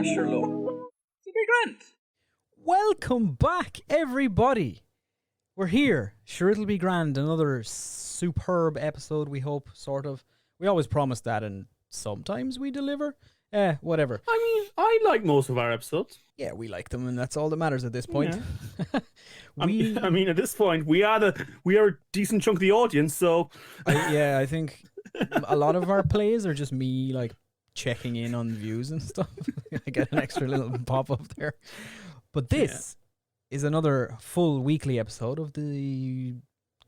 sure love. It'll be grand. Welcome back, everybody. We're here. Sure, it'll be grand. Another superb episode, we hope, sort of. We always promise that, and sometimes we deliver. Whatever. I mean, I like most of our episodes. Yeah, we like them, and that's all that matters at this point. Yeah. I mean, at this point, we are a decent chunk of the audience, so... I think a lot of our plays are just me, like, checking in on views and stuff. I get an extra little pop-up there. But this is another full weekly episode of the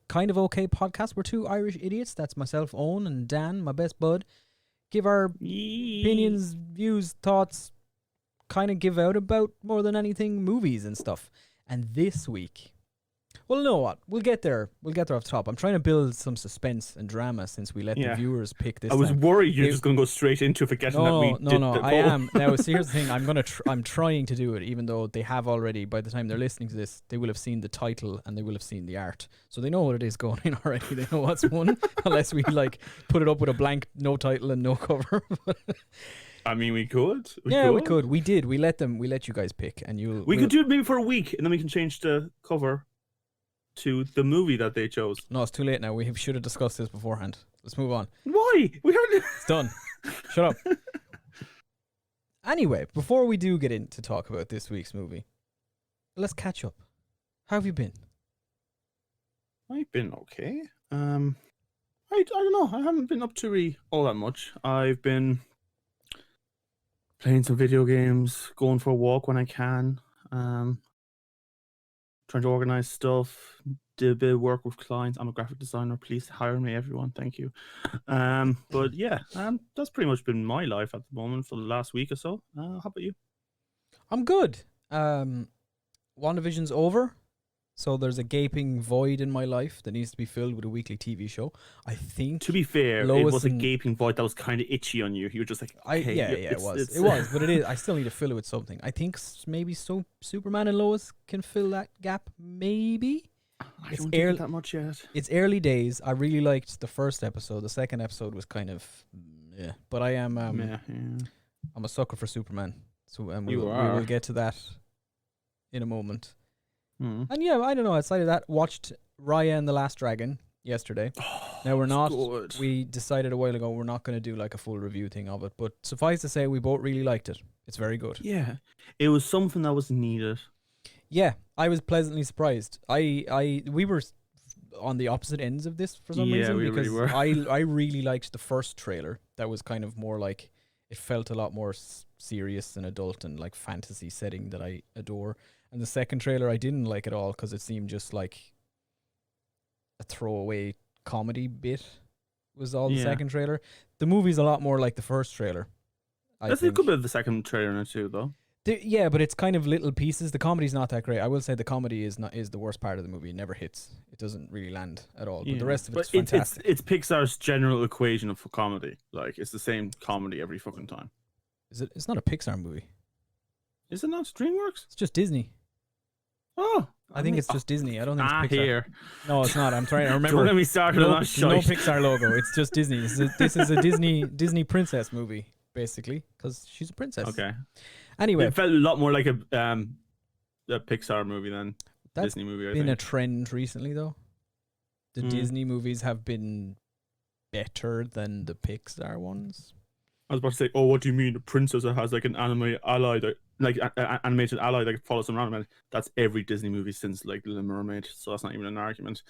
Kind of Okay podcast. We're two Irish idiots. That's myself, Owen, and Dan, my best bud. Give our opinions, views, thoughts, kind of give out about, more than anything, movies and stuff. And this week, well, you know what? We'll get there. We'll get there off the top. I'm trying to build some suspense and drama since we let the viewers pick this. I was time. worried you're just going to go straight into forgetting that we did the I am. Now, see, here's the thing. I'm trying to do it, even though they have already, by the time they're listening to this, they will have seen the title and they will have seen the art. So they know what it is going in already. They know what's won, unless we, like, put it up with a blank, no title and no cover. I mean, we could. We could. We did. We let you guys pick, and We could do it maybe for a week, and then we can change the cover to the movie that they chose. No, it's too late now. We should have discussed this beforehand. Let's move on. Why? We haven't. It's done. Shut up. Anyway, before we do get in to talk about this week's movie, let's catch up. How have you been? I've been okay. I don't know. I haven't been up to really all that much. I've been playing some video games, going for a walk when I can, trying to organize stuff, do a bit of work with clients. I'm a graphic designer. Please hire me, everyone. Thank you. But yeah, that's pretty much been my life at the moment for the last week or so. How about you? I'm good. WandaVision's over, so there's a gaping void in my life that needs to be filled with a weekly TV show. I think. To be fair, it was a gaping void that was kind of itchy on you. You were just like, okay, it was. It was, but it is. I still need to fill it with something. I think maybe Superman and Lois can fill that gap. Maybe. I don't think that much yet. It's early days. I really liked the first episode. The second episode was kind of but I am I'm a sucker for Superman. So we will get to that in a moment. And I don't know, outside of that, watched Raya and the Last Dragon yesterday. Now we're not good. We decided a while ago we're not going to do like a full review thing of it, but suffice to say we both really liked it. It's very good. Yeah. It was something that was needed. Yeah, I was pleasantly surprised. We were on the opposite ends of this for some reason, because really were. I really liked the first trailer. That was kind of more like, it felt a lot more serious and adult and like fantasy setting that I adore. And the second trailer I didn't like at all because it seemed just like a throwaway comedy bit was all the second trailer. The movie's a lot more like the first trailer. That's a good bit of the second trailer in it too, though. Yeah, but it's kind of little pieces. The comedy's not that great. I will say the comedy is the worst part of the movie. It never hits. It doesn't really land at all. But the rest of it's fantastic. It's Pixar's general equation for comedy. Like, it's the same comedy every fucking time. Is it? It's not a Pixar movie. Is it not DreamWorks? It's just Disney. Oh, I think it's just Disney. I don't think it's Pixar. Here. No, it's not. I'm trying to remember. Don't let me start no Pixar logo. It's just Disney. This is a Disney princess movie, basically, because she's a princess. Okay. Anyway, it felt a lot more like a Pixar movie than Disney movie. That's been a trend recently, though. The Disney movies have been better than the Pixar ones. I was about to say, oh, what do you mean? A princess that has like an anime ally, animated ally that follows them around? That's every Disney movie since like Little Mermaid, so that's not even an argument.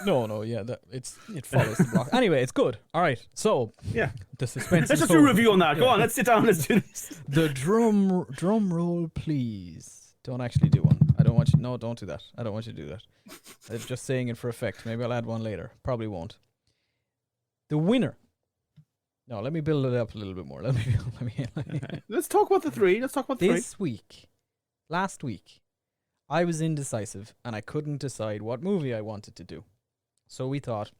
No, yeah, it follows the block. Anyway, it's good. All right, so yeah, the suspense. Let's just do a review on that. Go on, let's sit down. Let's do this. The drum roll, please. Don't actually do one. I don't want you. No, don't do that. I don't want you to do that. I'm just saying it for effect. Maybe I'll add one later. Probably won't. The winner. No, let me build it up a little bit more. Okay. Let's talk about the three. This week, last week, I was indecisive and I couldn't decide what movie I wanted to do. So we thought,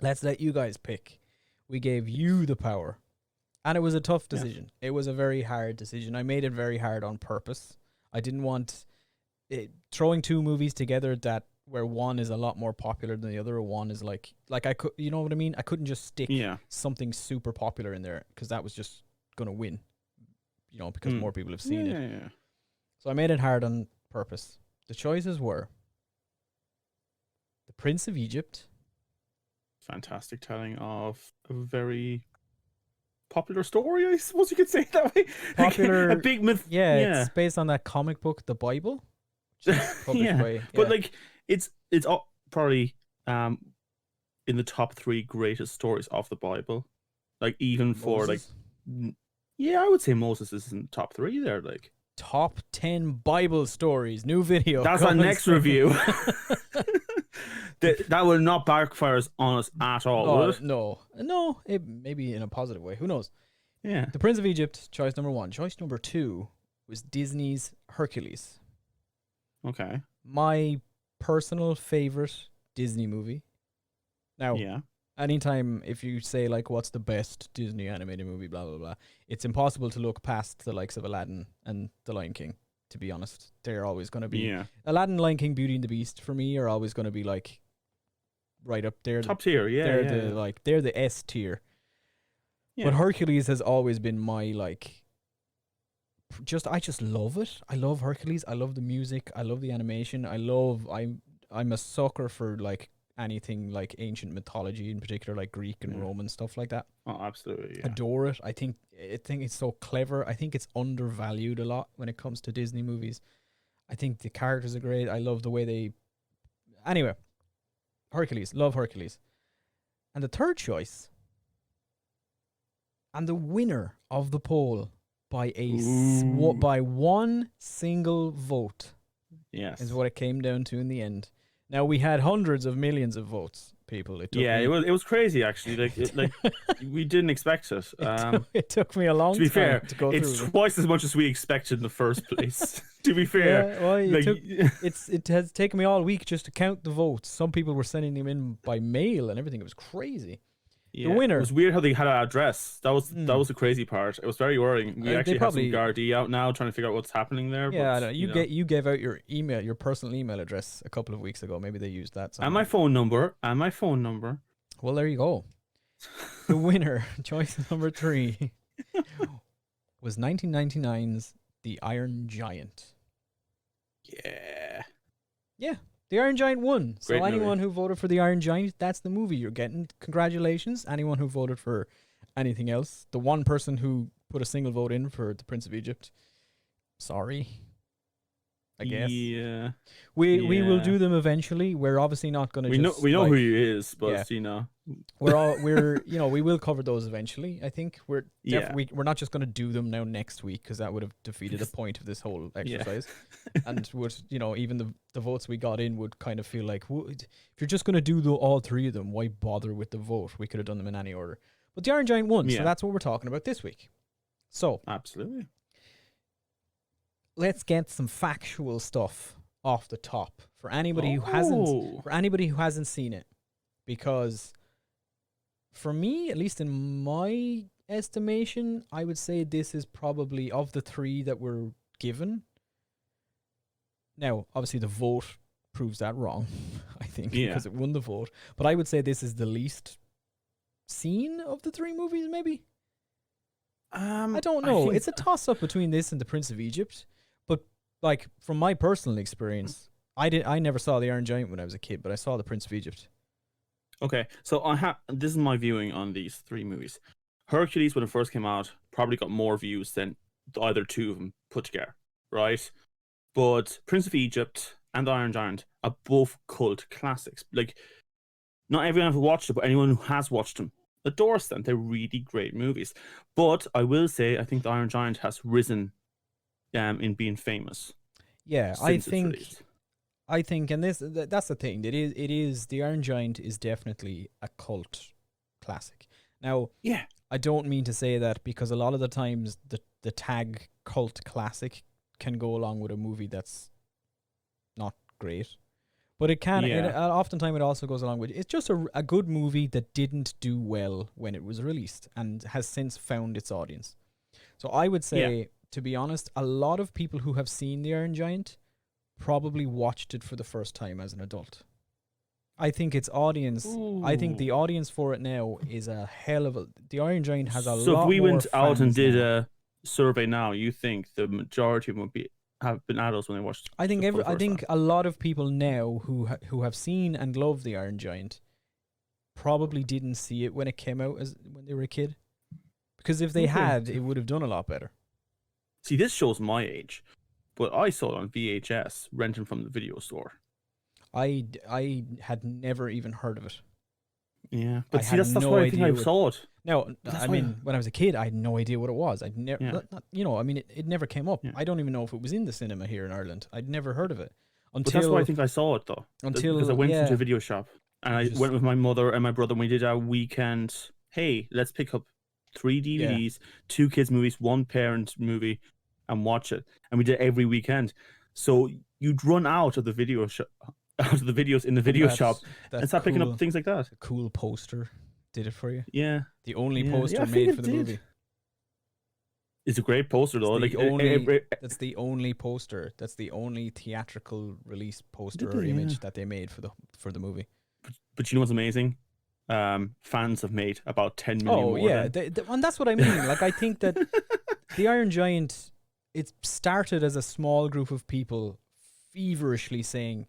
let's let you guys pick. We gave you the power. And it was a tough decision. Yeah. It was a very hard decision. I made it very hard on purpose. I didn't want throwing two movies together where one is a lot more popular than the other, or one is like I could, you know what I mean? I couldn't just stick something super popular in there because that was just gonna win. because more people have seen it. Yeah. So I made it hard on purpose. The choices were The Prince of Egypt. Fantastic telling of a very popular story, I suppose you could say it that way. Popular, a big myth. Yeah, it's based on that comic book, The Bible. Which is published by, But like it's probably in the top 3 greatest stories of the Bible. Like even for Moses? I would say Moses is in the top 3 there. Like Top 10 Bible stories. New video. that's our next review. That will not backfire on us at all. Will it? No, maybe in a positive way. Who knows? Yeah. The Prince of Egypt, choice number 1. Choice number 2 was Disney's Hercules. Okay. My personal favorite Disney movie. Now, anytime if you say like what's the best Disney animated movie, blah blah blah, it's impossible to look past the likes of Aladdin and The Lion King. To be honest, they're always going to be Aladdin, Lion King, Beauty and the Beast for me are always going to be like right up there, top tier. They're the S tier. But Hercules has always been my like. I just love it. I love Hercules. I love the music. I love the animation. I'm a sucker for like anything like ancient mythology, in particular like Greek and Roman stuff like that. Oh, absolutely. Adore it. I think it's so clever. I think it's undervalued a lot when it comes to Disney movies. I think the characters are great. I love the way they. Anyway, Hercules. Love Hercules. And the third choice, and the winner of the poll by by one single vote, is what it came down to in the end. Now we had hundreds of millions of votes, people. It was crazy actually. Like we didn't expect it. It took me a long time. To be fair, to go it's through twice as much as we expected in the first place. To be fair, it has taken me all week just to count the votes. Some people were sending them in by mail and everything. It was crazy. The winner. It was weird how they had our address. That was the crazy part. It was very worrying. We actually have some Gardaí out now trying to figure out what's happening there. Yeah, but, I know. You gave out your email, your personal email address a couple of weeks ago. Maybe they used that. And my phone number. Well, there you go. The winner, choice number 3, was 1999's The Iron Giant. Yeah. The Iron Giant won. So anyone who voted for The Iron Giant, that's the movie you're getting. Congratulations. Anyone who voted for anything else, the one person who put a single vote in for The Prince of Egypt, sorry, I guess. Yeah. We will do them eventually. We're obviously not going to we know who he is, but we will cover those eventually. I think we're not just going to do them now next week, because that would have defeated the point of this whole exercise. And would even the votes we got in would kind of feel like, if you're just going to do all 3 of them, why bother with the vote? We could have done them in any order. But the Iron Giant won, so that's what we're talking about this week. So absolutely, let's get some factual stuff off the top for anybody who hasn't seen it, because for me, at least in my estimation, I would say this is probably, of the 3 that were given. Now, obviously, the vote proves that wrong, I think, because it won the vote. But I would say this is the least seen of the 3 movies, maybe. I don't know. It's a toss-up between this and The Prince of Egypt. But like from my personal experience, I never saw The Iron Giant when I was a kid, but I saw The Prince of Egypt. Okay, so this is my viewing on these 3 movies. Hercules, when it first came out, probably got more views than either 2 of them put together, right? But Prince of Egypt and The Iron Giant are both cult classics. Like, not everyone has watched it, but anyone who has watched them adores them. They're really great movies. But I will say, I think The Iron Giant has risen in being famous. Yeah, I think, and that's the thing. It is The Iron Giant is definitely a cult classic. Now, I don't mean to say that, because a lot of the times the tag cult classic can go along with a movie that's not great, but it can. Oftentimes, it also goes along with. It's just a good movie that didn't do well when it was released and has since found its audience. So I would say, to be honest, a lot of people who have seen The Iron Giant probably watched it for the first time as an adult. I think its audience. I think the audience for it now is a hell of a. The Iron Giant has a lot. So if we went out and did survey now, you think the majority of them have been adults when they watched? I think it for the I first think time? a lot of people now who have seen and love the Iron Giant probably didn't see it when it came out when they were a kid. Because if they Okay. had, it would have done a lot better. See, this shows my age, but I saw it on VHS, renting from the video store. I had never even heard of it. Yeah, I but see, had that's no why I think idea I what- saw it. No, That's I why- mean, when I was a kid, I had no idea what it was. I'd never, Yeah. I mean, it never came up. Yeah. I don't even know if it was in the cinema here in Ireland. I'd never heard of it But until that's why I think I saw it though. Because I went into a video shop and I Just- went with my mother and my brother. And we did our weekend. Hey, let's pick up 3 DVDs, 2 kids movies, 1 parent movie, and watch it. And we did it every weekend. So you'd run out of the video shop, out of the videos in the video shop, and start picking up things like that. A cool poster did it for you. Yeah, The only Yeah. poster Yeah, I think made it for the did. movie. it's a great poster though. It's Like the only- every- That's the only poster. That's the only theatrical release poster Did or they? image Yeah. that they made for the movie. but you know what's amazing? Fans have made about 10 million Oh more. yeah, than- and that's what I mean. Like I think that the Iron Giant, it started as a small group of people feverishly saying,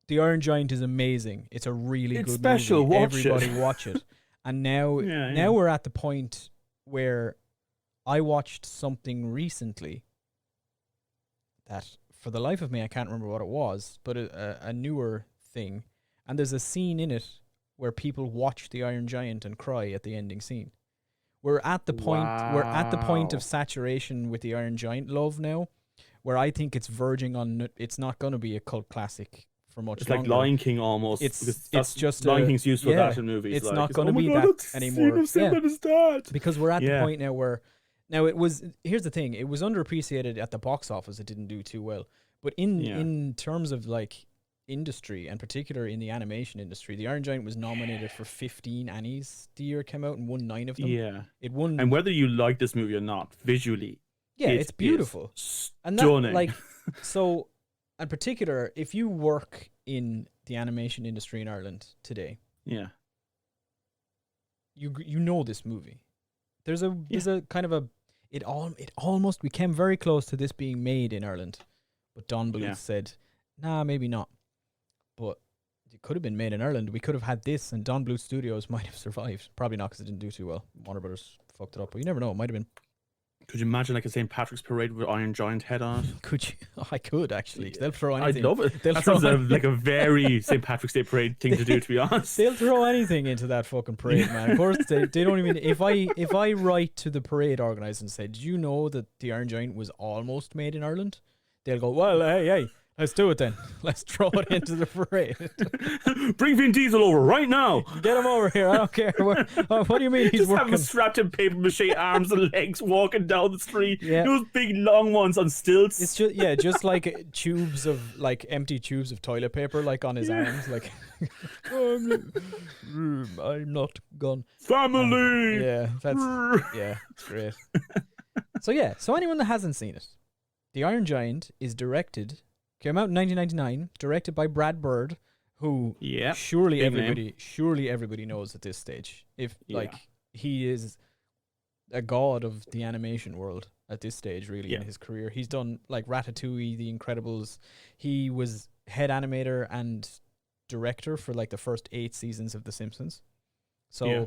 "The Iron Giant is amazing. It's a really It's good special, movie. watch it." Everybody watch it." And now, Yeah, now we're at the point where I watched something recently that, for the life of me, I can't remember what it was, but a newer thing, and there's a scene in it where people watch the Iron Giant and cry at the ending scene. We're at the point. We're at the point Wow. of saturation with the Iron Giant love now, where I think it's verging on. It's not going to be a cult classic for much It's longer. like Lion King almost. It's- because it's that's- just Lion a- King's used for yeah, that in movies. it's like, not gonna oh my be God, that let's anymore. See him sing Yeah. with his dad. Because we're at the Yeah. point now where now it was. Here's the thing: it was underappreciated at the box office. It didn't do too well, but Yeah. in terms of like industry, and particularly in the animation industry, the Iron Giant was nominated for 15 Annies the year it came out and won 9 of them. Yeah. It won. And whether you like this movie or not, visually, yeah, it it's is beautiful. And that, stunning. like, so, in particular, if you work in the animation industry in Ireland today, yeah. you know this movie. There's a kind of a it almost became very close to this being made in Ireland, but Don Bluth Yeah. said, "Nah, maybe not." But it could have been made in Ireland. We could have had this, and Don Bluth Studios might have survived. Probably not, because it didn't do too well. Warner Brothers fucked it up, but you never know. It might have been. Could you imagine like a St. Patrick's parade with Iron Giant head on it? Could you? Oh, I could actually. 'Cause they'll throw I'd anything. love it. They'll That throw sounds like a very St. Patrick's Day parade thing to do, to be honest. They'll throw anything into that fucking parade, man. Of course, they don't even. If I write to the parade organizer and say, "Did you know that the Iron Giant was almost made in Ireland?" They'll go, "Well, hey, let's do it then. Let's throw it into the parade. Bring Vin Diesel over right now. Get him over here. I don't care. What do you mean he's Just have working?" him strapped in paper mache arms and legs walking down the street. Yeah. Those big long ones on stilts. It's just like empty tubes of toilet paper, like on his arms, like I'm not gone. Family. Yeah, it's great. So anyone that hasn't seen it, The Iron Giant is came out in 1999, directed by Brad Bird, who Yeah. surely big name. everybody knows at this stage. If Yeah. like he is a god of the animation world at this stage, really, Yeah. in his career. He's done like Ratatouille, The Incredibles. He was head animator and director for like the first 8 seasons of The Simpsons. So Yeah.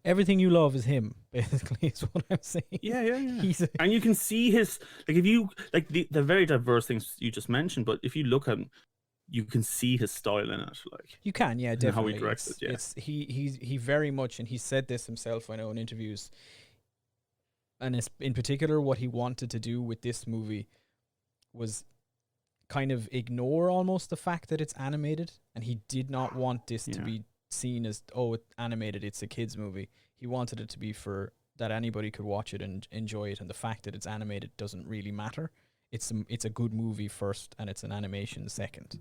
everything you love is him, basically, is what I'm saying. Yeah. He's And you can see his, like, if you, like, the very diverse things you just mentioned, but if you look at him, you can see his style in it. Like, You can, yeah, And how definitely. he directs it, yeah. It's he very much, and he said this himself, I know, in interviews. And it's, in particular, what he wanted to do with this movie was kind of ignore almost the fact that it's animated, and he did not want this to Yeah. be seen as, oh, it's animated, it's a kids movie. He wanted it to be for that anybody could watch it and enjoy it, and the fact that it's animated doesn't really matter. It's a good movie first, and it's an animation second.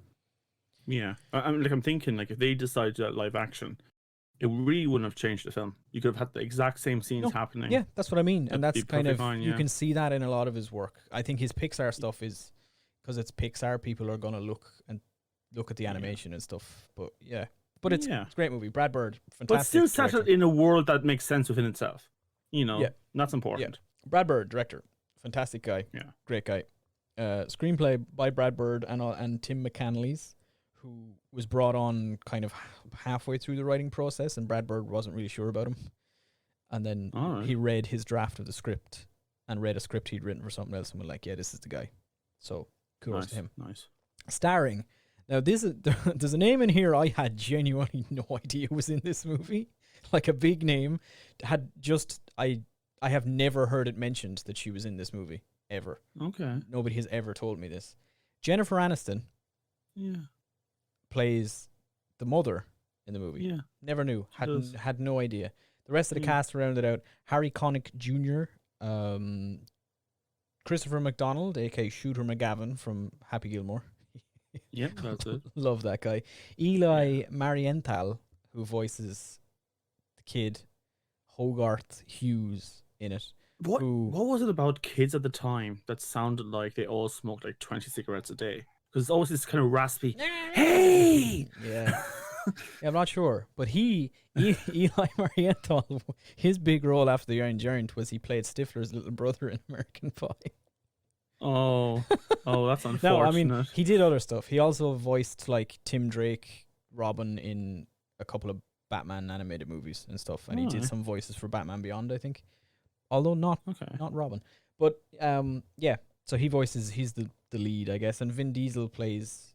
yeah. I'm thinking, like, if they decided to do that live action, it really wouldn't have changed the film. You could have had the exact same scenes No, happening. Yeah, that's what I mean, and That'd that's be kind of perfectly fine, you yeah. can see that in a lot of his work. I think his Pixar stuff is because it's Pixar. People are gonna look at the animation and stuff. But yeah, it's Yeah. a great movie. Brad Bird, But fantastic. still set director. it in a world that makes sense within itself. You know, Yeah. and that's important. Brad Bird, director, fantastic guy, great guy. Screenplay by Brad Bird and Tim McCanley's, who was brought on kind of halfway through the writing process, and Brad Bird wasn't really sure about him. And then he read his draft of the script and read a script he'd written for something else and was like, yeah, this is the guy. So kudos to him. Nice. Starring. Now, there's a name in here I had genuinely no idea was in this movie. Like a big name. I have never heard it mentioned that she was in this movie, ever. Okay. Nobody has ever told me this. Jennifer Aniston plays the mother in the movie. Yeah. Never knew. Had no idea. The rest of the cast rounded out. Harry Connick Jr., Christopher McDonald, aka Shooter McGavin from Happy Gilmore. Yep, that's it. Love that guy. Eli Marienthal, who voices the kid Hogarth Hughes in it. What was it about kids at the time that sounded like they all smoked like 20 cigarettes a day? Because it's always this kind of raspy, hey! Yeah. I'm not sure. But Eli Marienthal, his big role after The Iron Giant was he played Stifler's little brother in American Pie. Oh, that's unfortunate. No, I mean, he did other stuff. He also voiced like Tim Drake, Robin in a couple of Batman animated movies and stuff. And he did some voices for Batman Beyond, I think. Although not Robin. But so he's the lead, I guess. And Vin Diesel plays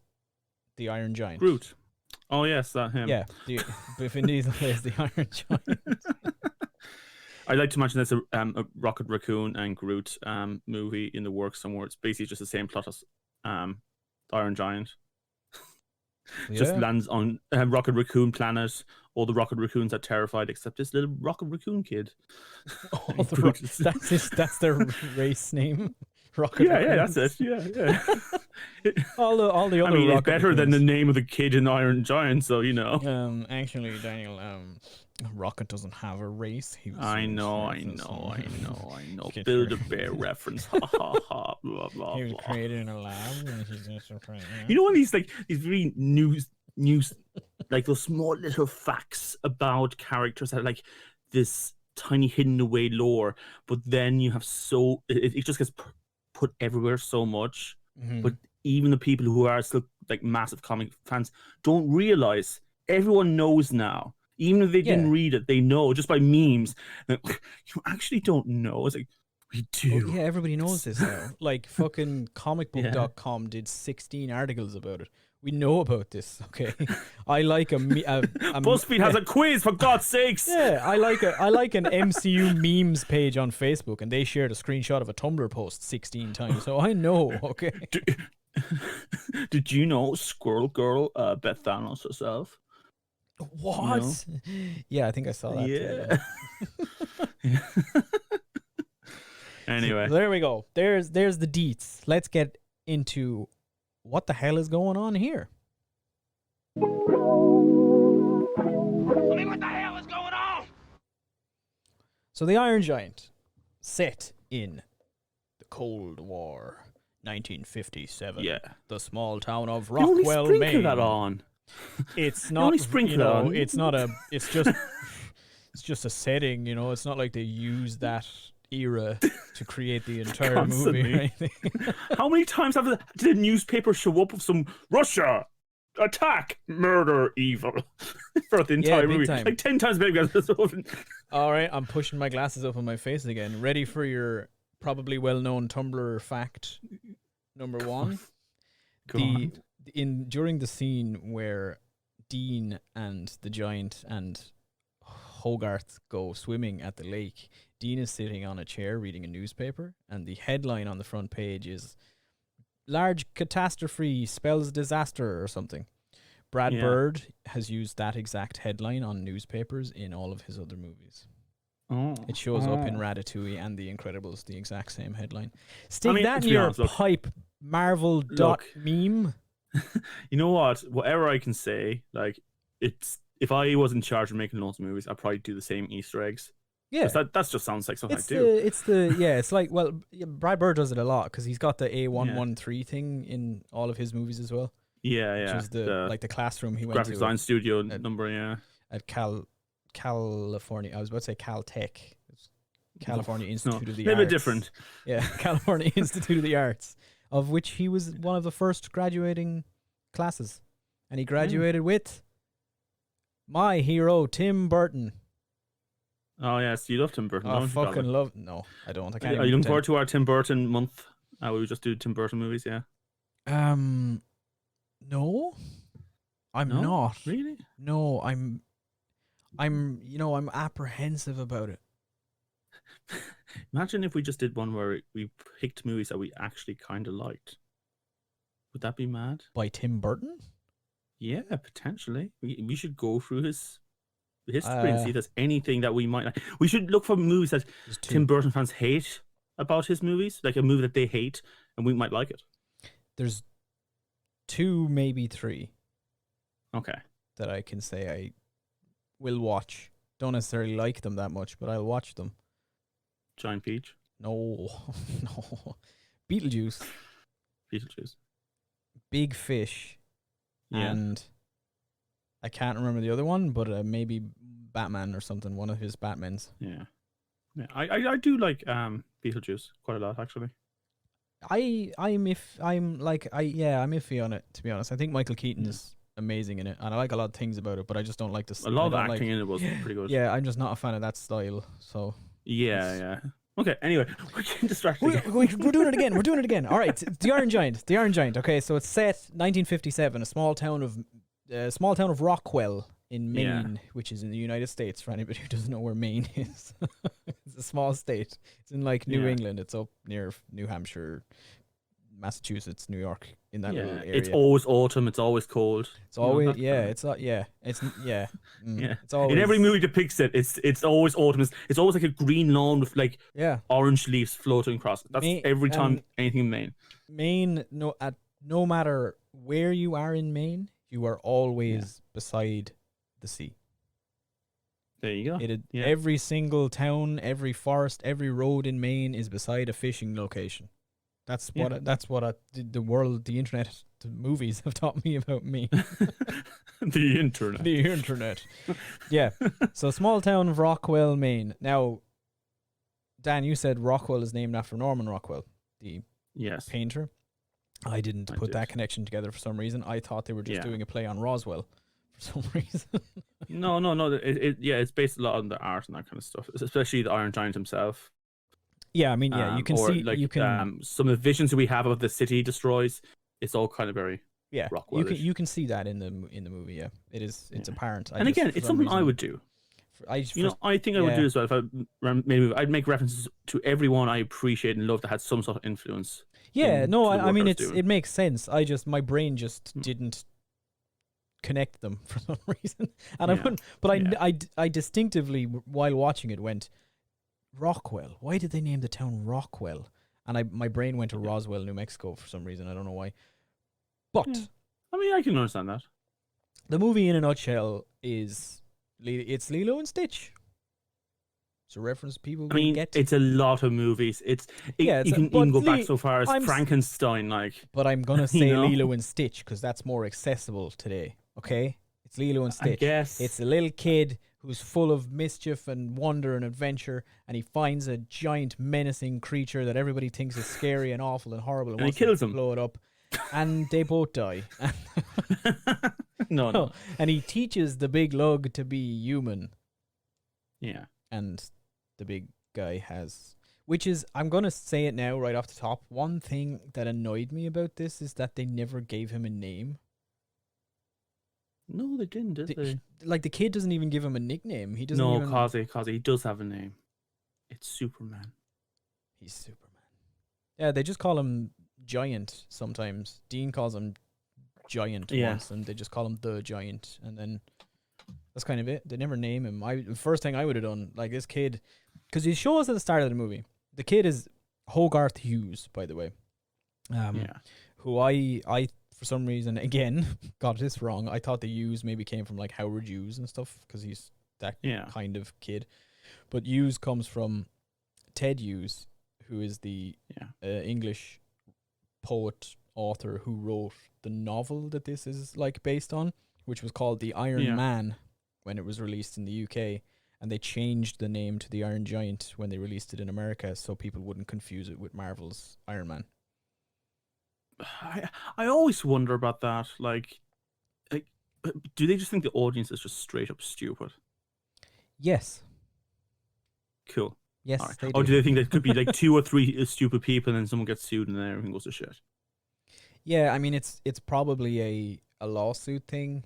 the Iron Giant. Groot. Oh, yes, that him. Yeah, Vin Diesel plays the Iron Giant. I'd like to imagine there's a Rocket Raccoon and Groot movie in the works somewhere. It's basically just the same plot as the Iron Giant. Just lands on Rocket Raccoon planet. All the Rocket Raccoons are terrified except this little Rocket Raccoon kid. That's their race name. Rocket Raccoons. That's it. Yeah. all the other. I mean, Rocket it's better Raccoons. than the name of the kid in Iron Giant, so you know. Actually, Daniel, Rocket doesn't have a race. I know. Build-A-Bear reference. Ha ha ha. Blah blah. He was created in a lab. And he's just you know, when these really news, like those small little facts about characters that are like this tiny hidden away lore, but then you have it just gets put everywhere so much. Mm-hmm. But even the people who are still like massive comic fans don't realize. Everyone knows now. Even if they didn't read it, they know just by memes. Like, you actually don't know. It's like, we do. Oh, yeah, everybody knows this now. Like fucking comicbook.com did 16 articles about it. We know about this, okay? I like a BuzzFeed has a quiz, for God's sakes. Yeah, I like an MCU memes page on Facebook, and they shared a screenshot of a Tumblr post 16 times. So I know, okay. Did you know Squirrel Girl Beth Thanos herself? What? You know? Yeah, I think I saw that. Yeah. Anyway, so there we go. There's the deets. Let's get into what the hell is going on here. I mean, what the hell is going on? So the Iron Giant, set in the Cold War, 1957. Yeah. The small town of Rockwell, Maine. That on. It's not. It's not a. It's just a setting. You know, it's not like they use that era to create the entire movie or anything. How many times did a newspaper show up with some Russia attack, murder, evil for the entire movie? Time. Like 10 times maybe. All right, I'm pushing my glasses up on my face again. Ready for your probably well-known Tumblr fact number one. During the scene where Dean and the Giant and Hogarth go swimming at the lake, Dean is sitting on a chair reading a newspaper, and the headline on the front page is "Large catastrophe spells disaster" or something. Brad Bird has used that exact headline on newspapers in all of his other movies. It shows up in Ratatouille and The Incredibles, the exact same headline. Stick that in your pipe, Marvel.meme. You know what? Whatever I can say, like, if I was in charge of making loads of movies, I'd probably do the same Easter eggs. Yeah, that just sounds like something I do. It's like, well, Brad Bird does it a lot because he's got the A113 thing in all of his movies as well. Yeah. Which is the classroom he went graphic to. Design studio number, at California. I was about to say Caltech. California Institute of the a little Arts. bit different. Yeah, California Institute of the Arts, of which he was one of the first graduating classes. And he graduated with my hero, Tim Burton. Oh yes, you love Tim Burton. I don't you, fucking Basley? love. No, I don't. I can't. Are you looking forward to our Tim Burton month? We just do Tim Burton movies, yeah. No, I'm No? not. Really? No, I'm I'm apprehensive about it. Imagine if we just did one where we picked movies that we actually kind of liked. Would that be mad? By Tim Burton? Yeah, potentially. We should go through his history and see if there's anything that we might like. We should look for movies that Tim Burton fans hate about his movies, like a movie that they hate, and we might like it. There's 2, maybe 3 Okay. that I can say I will watch. Don't necessarily like them that much, but I'll watch them. Giant Peach. No, no. Beetlejuice, Beetlejuice. Big Fish, Yeah. and I can't remember the other one, but maybe Batman or something. One of his Batmans. Yeah. Yeah. I do like Beetlejuice quite a lot, actually. I'm iffy on it, to be honest. I think Michael Keaton is amazing in it, and I like a lot of things about it, but I just don't like this. A lot of acting in it was pretty good. Yeah, I'm just not a fan of that style. So Yeah. Okay. Anyway, we're getting distracted. we're doing it again. We're doing it again. All right, the Iron Giant. The Iron Giant. Okay, so it's set 1957, a small town of Rockwell in Maine, which is in the United States. For anybody who doesn't know where Maine is, it's a small state. It's in like New England. It's up near New Hampshire, Massachusetts, New York, in that little area. It's always autumn. It's always cold. It's always It's It's always in every movie depicts it. It's always autumn. It's always like a green lawn with like orange leaves floating across. That's every time anything in Maine. Maine, no matter where you are in Maine, you are always beside the sea. There you go. Every single town, every forest, every road in Maine is beside a fishing location. That's what the world, the internet, the movies have taught me about Maine. The internet. The internet. Yeah. So small town of Rockwell, Maine. Now, Dan, you said Rockwell is named after Norman Rockwell, the painter. I didn't put that connection together for some reason. I thought they were just doing a play on Roswell for some reason. No. It's based a lot on the art and that kind of stuff, especially the Iron Giant himself. Yeah, I mean, you can see, like, you can some of the visions that we have of the city he destroys. It's all kind of very Rockwell-ish. You can see that in the movie. Yeah, it's apparent. And again, it's something I would do. I think I would do as well. If I'd make references to everyone I appreciate and love that had some sort of influence. Yeah, no, I mean it makes sense. My brain just didn't connect them for some reason, and I distinctively while watching it went, Rockwell. Why did they name the town Rockwell? And my brain went to Roswell, New Mexico for some reason. I don't know why. But I mean, I can understand that. The movie in a nutshell is it's Lilo and Stitch. It's a reference people get. It's a lot of movies. You can even go back so far as Frankenstein, like. But I'm gonna say Lilo and Stitch because that's more accessible today. Okay, it's Lilo and Stitch. I guess it's a little kid who's full of mischief and wonder and adventure, and he finds a giant menacing creature that everybody thinks is scary and awful and horrible, and he kills him. Blow it up, and they both die. No. And he teaches the big lug to be human. Yeah. And the big guy has, which is, I'm going to say it now right off the top, one thing that annoyed me about this is that they never gave him a name. No, they didn't, did they? Like, the kid doesn't even give him a nickname. He doesn't No, Kazi, he does have a name. It's Superman. He's Superman. Yeah, they just call him Giant sometimes. Dean calls him Giant once, and they just call him the Giant, and then that's kind of it. They never name him. The first thing I would have done, like, this kid, because he shows at the start of the movie, the kid is Hogarth Hughes, by the way. Who I for some reason, again, got this wrong. I thought the Hughes maybe came from like Howard Hughes and stuff, because he's that kind of kid. But Hughes comes from Ted Hughes, who is the English poet, author who wrote the novel that this is like based on, which was called The Iron Man when it was released in the UK. and they changed the name to the Iron Giant when they released it in America, so people wouldn't confuse it with Marvel's Iron Man. I always wonder about that. Like, do they just think the audience is just straight up stupid? Yes. Cool. Yes. Right. They Or do do they think that could be like 2 or 3 stupid people, and then someone gets sued, and then everything goes to shit? Yeah, I mean it's probably a lawsuit thing.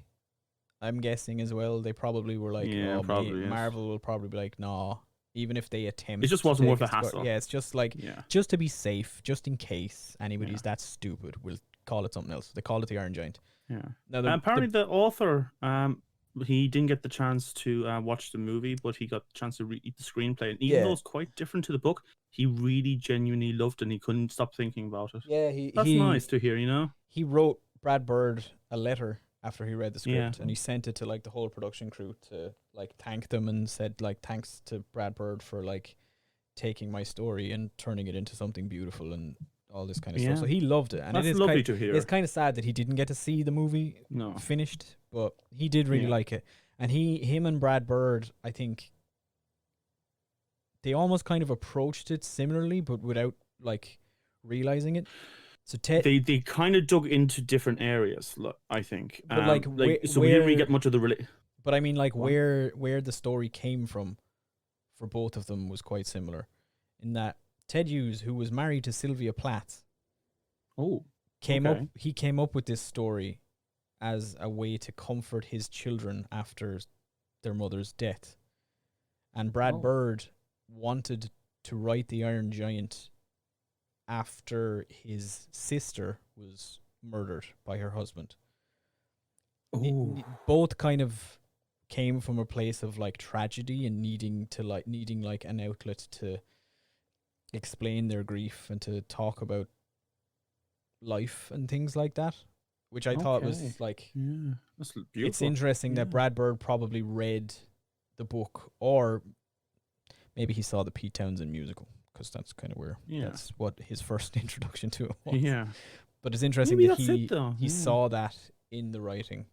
I'm guessing as well. They probably were like, Yeah, probably, yes. Marvel will probably be like, nah. Even if they attempt, It just to wasn't take worth the it to court. hassle. Yeah, it's just like, Yeah. just to be safe, just in case anybody's that stupid, we'll call it something else. They call it the Iron Giant. Yeah. Now, Apparently, the author, he didn't get the chance to watch the movie, but he got the chance to read the screenplay. And even though it's quite different to the book, he really genuinely loved it, and he couldn't stop thinking about it. Yeah, That's nice to hear, you know? He wrote Brad Bird a letter after he read the script, and he sent it to like the whole production crew to like thank them, and said like thanks to Brad Bird for like taking my story and turning it into something beautiful and all this kind of stuff. So he loved it, and that's it is lovely to hear. It's kind of sad that he didn't get to see the movie finished, but he did really like it. And him and Brad Bird, I think, they almost kind of approached it similarly, but without like realizing it. So they kind of dug into different areas, I think. But we didn't really get much of the But I mean, like where the story came from for both of them was quite similar, in that Ted Hughes, who was married to Sylvia Plath, came up with this story as a way to comfort his children after their mother's death. And Brad Bird wanted to write the Iron Giant after his sister was murdered by her husband. Both kind of came from a place of like tragedy and needing like an outlet to explain their grief and to talk about life and things like that, which I thought was like, that's beautiful. It's interesting that Brad Bird probably read the book, or maybe he saw the Pete Townsend musical, because that's kind of where that's what his first introduction to it was. Yeah, but it's interesting that he saw that in the writing,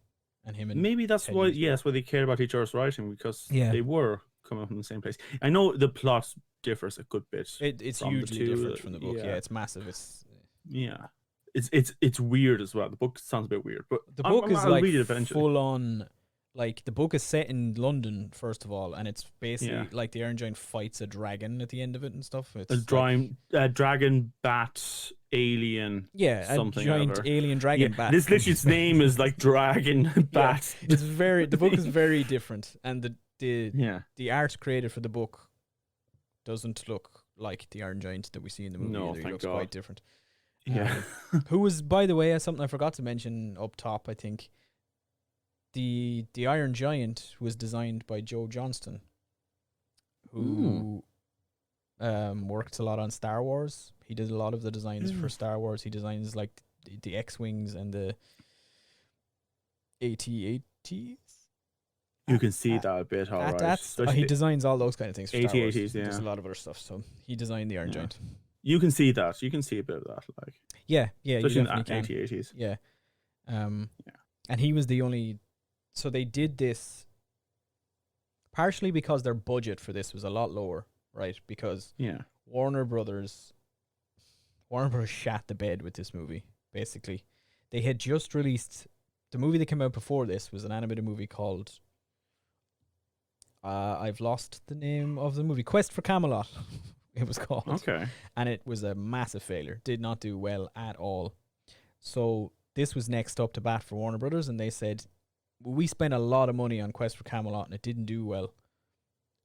and him and maybe that's why that's why they cared about each other's writing, because they were coming from the same place. I know the plot differs a good bit. It's hugely different from the book. Yeah, it's massive. It's weird as well. The book sounds a bit weird, but the book is like full on. Like, the book is set in London, first of all, and it's basically like the Iron Giant fights a dragon at the end of it and stuff. It's a dragon, bat, alien, something, a giant alien dragon bat. This literally, its name is like dragon, bat. It's the book is very different, and the art created for the book doesn't look like the Iron Giant that we see in the movie. No, either. It looks quite different. Yeah. Who was, by the way, something I forgot to mention up top, I think. The Iron Giant was designed by Joe Johnston, who worked a lot on Star Wars. He did a lot of the designs for Star Wars. He designs like the X-Wings and the AT-ATs. You can see that a bit, all right. He designs all those kind of things for Star Wars. AT-ATs, There's a lot of other stuff. So he designed the Iron Giant. You can see that. You can see a bit of that, like especially in AT-ATs. Yeah, and he was the only. So they did this partially because their budget for this was a lot lower, right? Because Warner Brothers shat the bed with this movie, basically. They had just released... The movie that came out before this was an animated movie called... I've lost the name of the movie. Quest for Camelot, it was called. Okay. And it was a massive failure. Did not do well at all. So this was next up to bat for Warner Brothers, and they said... We spent a lot of money on Quest for Camelot and it didn't do well.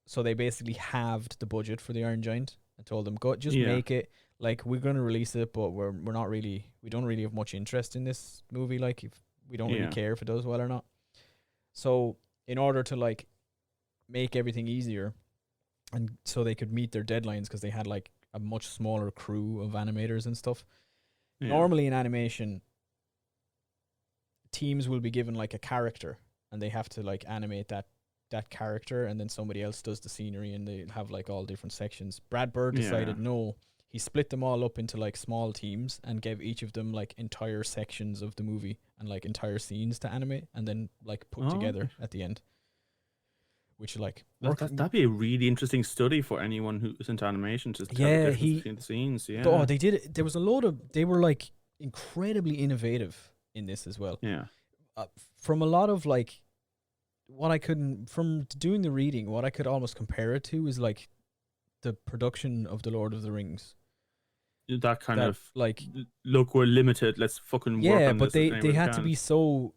So they basically halved the budget for the Iron Giant and told them, go make it. Like, we're going to release it, but we don't really have much interest in this movie. Like, if we don't really care if it does well or not. So in order to like make everything easier, and so they could meet their deadlines, because they had like a much smaller crew of animators and stuff. Normally in animation, teams will be given like a character, and they have to like animate that character, and then somebody else does the scenery, and they have like all different sections. Brad Bird decided no, he split them all up into like small teams and gave each of them like entire sections of the movie and like entire scenes to animate and then like put together at the end. which like That'd be a really interesting study for anyone who's into animation to tell the yeah, difference between the scenes. Yeah. oh, they did it. There was a load of they were like incredibly innovative in this as well. Yeah. From a lot of like what I couldn't from doing the reading, what I could almost compare it to is like the production of the Lord of the Rings. That kind That, of like, look, we're limited. Let's fucking work yeah, on but this. they had to be so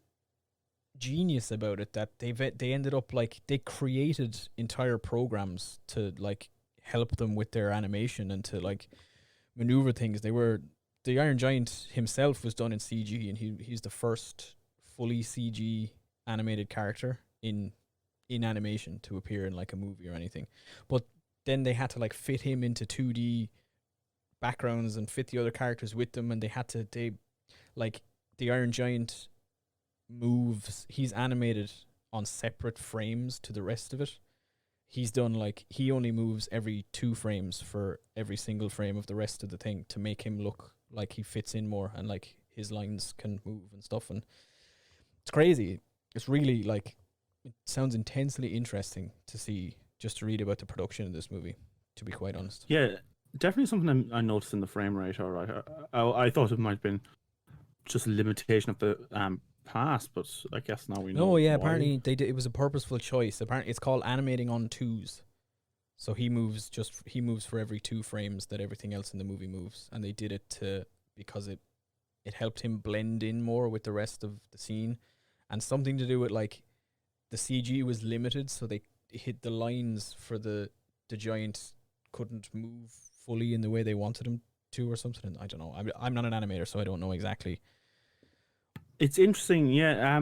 genius about it that they ended up like they created entire programs to like help them with their animation and to like maneuver things. The Iron Giant himself was done in CG, and he's the first fully CG animated character in animation to appear in like a movie or anything. But then they had to like fit him into 2D backgrounds and fit the other characters with them, and they like the Iron Giant moves, he's animated on separate frames to the rest of it. He's done like he only moves every 2 frames for every single frame of the rest of the thing to make him look like he fits in more and like his lines can move and stuff. And it's crazy. It's really like, it sounds intensely interesting to see, just to read about the production of this movie, to be quite honest. Yeah, definitely something I noticed in the frame rate. All right, I thought it might have been just a limitation of the past, but I guess now we know. No, yeah, why. apparently it was a purposeful choice. Apparently it's called animating on 2s. So he moves for every 2 frames that everything else in the movie moves, and they did it because it helped him blend in more with the rest of the scene, and something to do with like the CG was limited, so they hit the lines for the giant couldn't move fully in the way they wanted him to or something. I don't know. I'm not an animator, so I don't know exactly. It's interesting, yeah.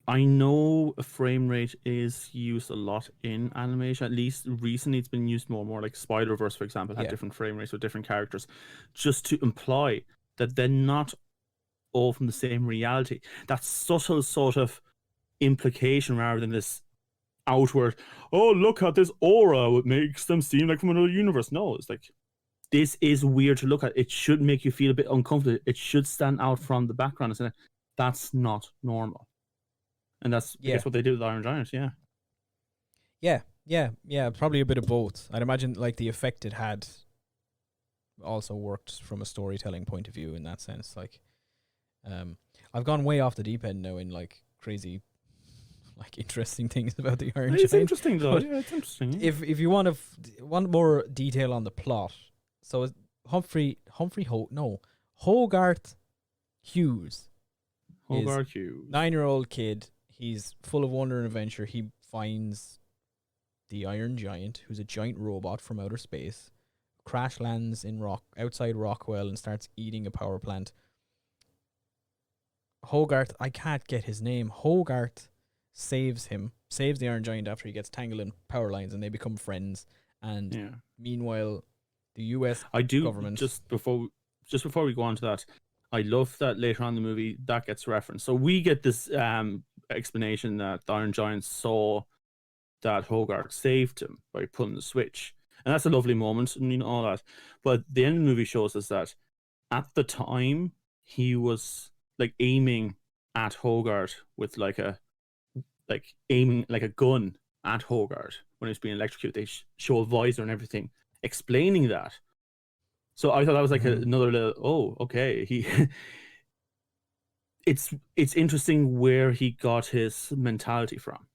I know a frame rate is used a lot in animation. At least recently, it's been used more and more. Like Spider-Verse, for example, had different frame rates with different characters, just to imply that they're not all from the same reality. That subtle sort of implication rather than this outward, oh, look at this aura, it makes them seem like from another universe. No, it's like, this is weird to look at. It should make you feel a bit uncomfortable. It should stand out from the background. And that's not normal. And that's I guess what they do with Iron Giant, Yeah, probably a bit of both. I'd imagine like the effect it had also worked from a storytelling point of view in that sense. Like, I've gone way off the deep end now in like crazy, like interesting things about the Iron Giant. It's interesting though. Yeah, it's interesting. Yeah. If you want want more detail on the plot, so Hogarth Hughes. Hogarth Hughes, 9-year-old kid. He's full of wonder and adventure. He finds the Iron Giant, who's a giant robot from outer space, crash lands in outside Rockwell and starts eating a power plant. Hogarth, I can't get his name. Hogarth saves the Iron Giant after he gets tangled in power lines, and they become friends. And meanwhile, the US government. Just before we go on to that, I love that later on in the movie that gets referenced. So we get this explanation that the Iron Giant saw that Hogarth saved him by pulling the switch. And that's a lovely moment, and all that. But the end of the movie shows us that at the time he was like aiming at Hogarth with aiming like a gun at Hogarth when he was being electrocuted. They show a visor and everything explaining that. So I thought that was like another little, okay. It's interesting where he got his mentality from.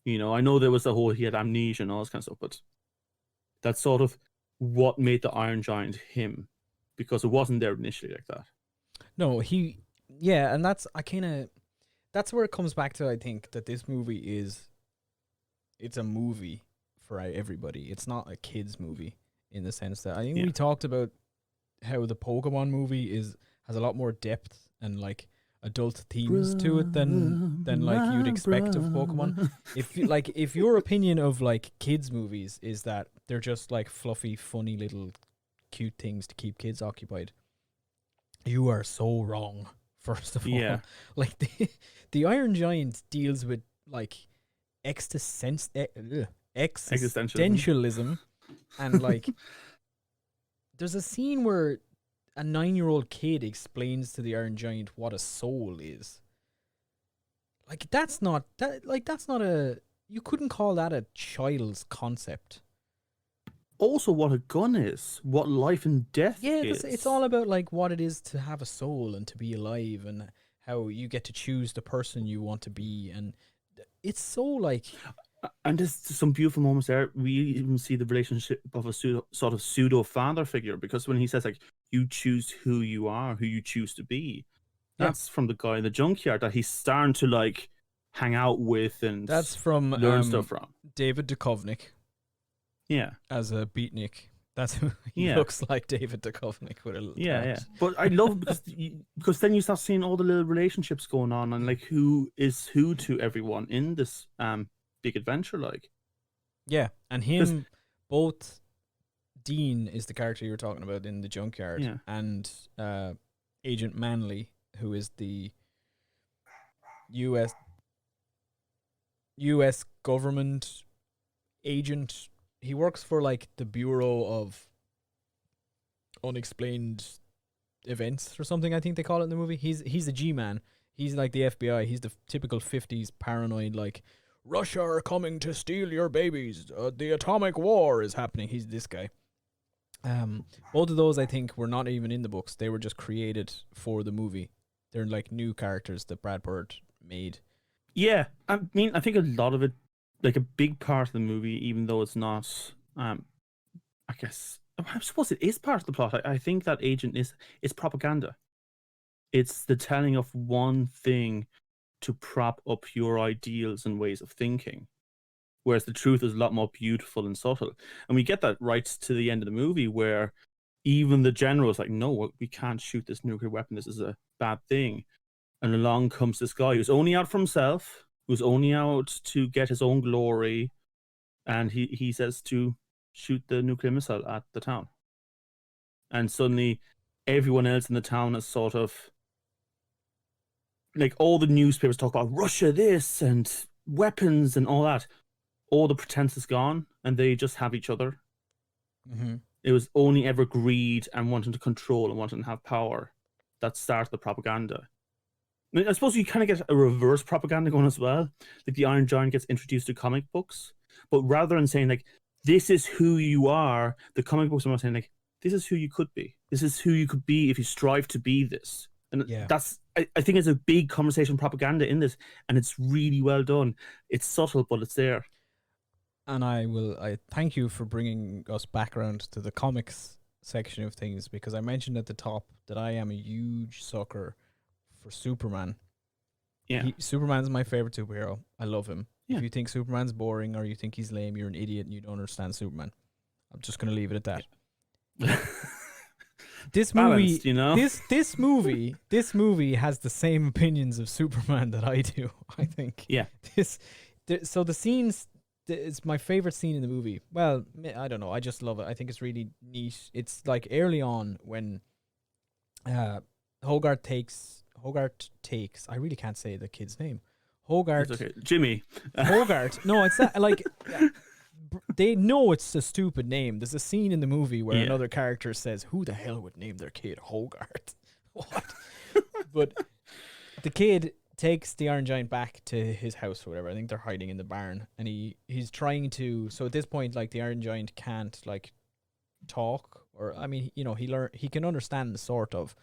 I know there was the whole, he had amnesia and all this kind of stuff, but that's sort of what made the Iron Giant him, because it wasn't there initially like that. No, and that's where it comes back to, I think, that this movie it's a movie for everybody. It's not a kid's movie in the sense that I think we talked about how the Pokemon movie has a lot more depth and like adult themes to it than like you'd expect of Pokemon. If your opinion of like kids movies is that they're just like fluffy, funny little cute things to keep kids occupied, you are so wrong. First of all, like the Iron Giant deals with like existentialism, and like there's a scene where a 9-year-old kid explains to the Iron Giant what a soul is. Like that's not a you couldn't call that a child's concept. Also, what a gun is, what life and death Yeah, is. it's all about like what it is to have a soul and to be alive, and how you get to choose the person you want to be, and it's so like And there's some beautiful moments there. We even see the relationship of a sort of pseudo father figure, because when he says like, "You choose who you are, who you choose to be," yeah, that's from the guy in the junkyard that he's starting to like hang out with and that's from learn stuff from. David Duchovny Yeah, as a beatnik. That's who he yeah. looks like, David Duchovny with a little Yeah. tarps. But I love it because then you start seeing all the little relationships going on and like who is who to everyone in this big adventure. Like, Yeah, and 'cause- him, both Dean is the character you were talking about in the junkyard, Yeah. and Agent Manley, who is the U.S. government agent. He works for like the Bureau of Unexplained Events or something, I think they call it in the movie. He's a G-man. He's like the FBI. He's the typical 50s paranoid, like, Russia are coming to steal your babies. The atomic war is happening. He's this guy. Both of those, I think, were not even in the books. They were just created for the movie. They're like new characters that Brad Bird made. yeah. I mean, I think a lot of it, like a big part of the movie, even though it's not, I guess, I suppose it is part of the plot. I think that agent it's propaganda. It's the telling of one thing to prop up your ideals and ways of thinking. Whereas the truth is a lot more beautiful and subtle. And we get that right to the end of the movie where even the general is like, no, we can't shoot this nuclear weapon. This is a bad thing. And along comes this guy who's only out for himself, who's only out to get his own glory. And he says to shoot the nuclear missile at the town. And suddenly everyone else in the town is sort of like, all the newspapers talk about Russia this and weapons and all that. All the pretense is gone and they just have each other. Mm-hmm. It was only ever greed and wanting to control and wanting to have power that started the propaganda. I mean, I suppose you kind of get a reverse propaganda going as well. Like the Iron Giant gets introduced to comic books, but rather than saying like, this is who you are, the comic books are not saying like, this is who you could be. This is who you could be if you strive to be this. And Yeah. that's, I think it's a big conversation propaganda in this, and it's really well done. It's subtle, but it's there. And I thank you for bringing us back around to the comics section of things, because I mentioned at the top that I am a huge sucker for Superman. Yeah. Superman's my favorite superhero. I love him. Yeah. If you think Superman's boring or you think he's lame, you're an idiot and you don't understand Superman. I'm just going to leave it at that. Yeah. This Balanced, movie, you know? this movie has the same opinions of Superman that I do, I think. Yeah. So the scenes, it's my favorite scene in the movie. Well, I don't know. I just love it. I think it's really neat. It's like early on when Hogarth takes, I really can't say the kid's name. Hogarth. It's okay. Jimmy. Hogarth. No, it's that, like, they know it's a stupid name. There's a scene in the movie where another character says, "Who the hell would name their kid Hogarth?" What? But the kid takes the Iron Giant back to his house or whatever. I think they're hiding in the barn, and he's trying to. So at this point, like, the Iron Giant can't like talk, or I mean, you know, he can understand sort of,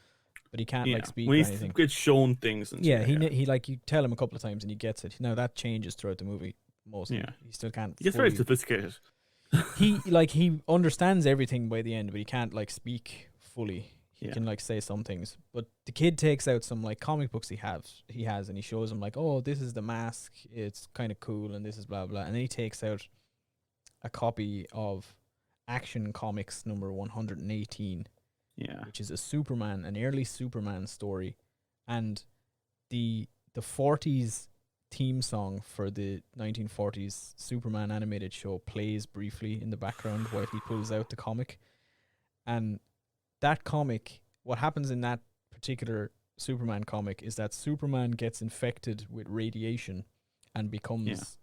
but he can't like speak or when anything. he gets shown things and Yeah, stuff, he like, you tell him a couple of times and he gets it. Now that changes throughout the movie. Mostly, he still can't. He gets very sophisticated. He understands everything by the end, but he can't like speak fully. He can like say some things. But the kid takes out some like comic books he has, and he shows him like, oh, this is the mask. It's kind of cool, and this is blah blah. And then he takes out a copy of Action Comics number 118. Yeah, which is an early Superman story, and the 40s theme song for the 1940s Superman animated show plays briefly in the background while he pulls out the comic. And that comic, what happens in that particular Superman comic is that Superman gets infected with radiation and becomes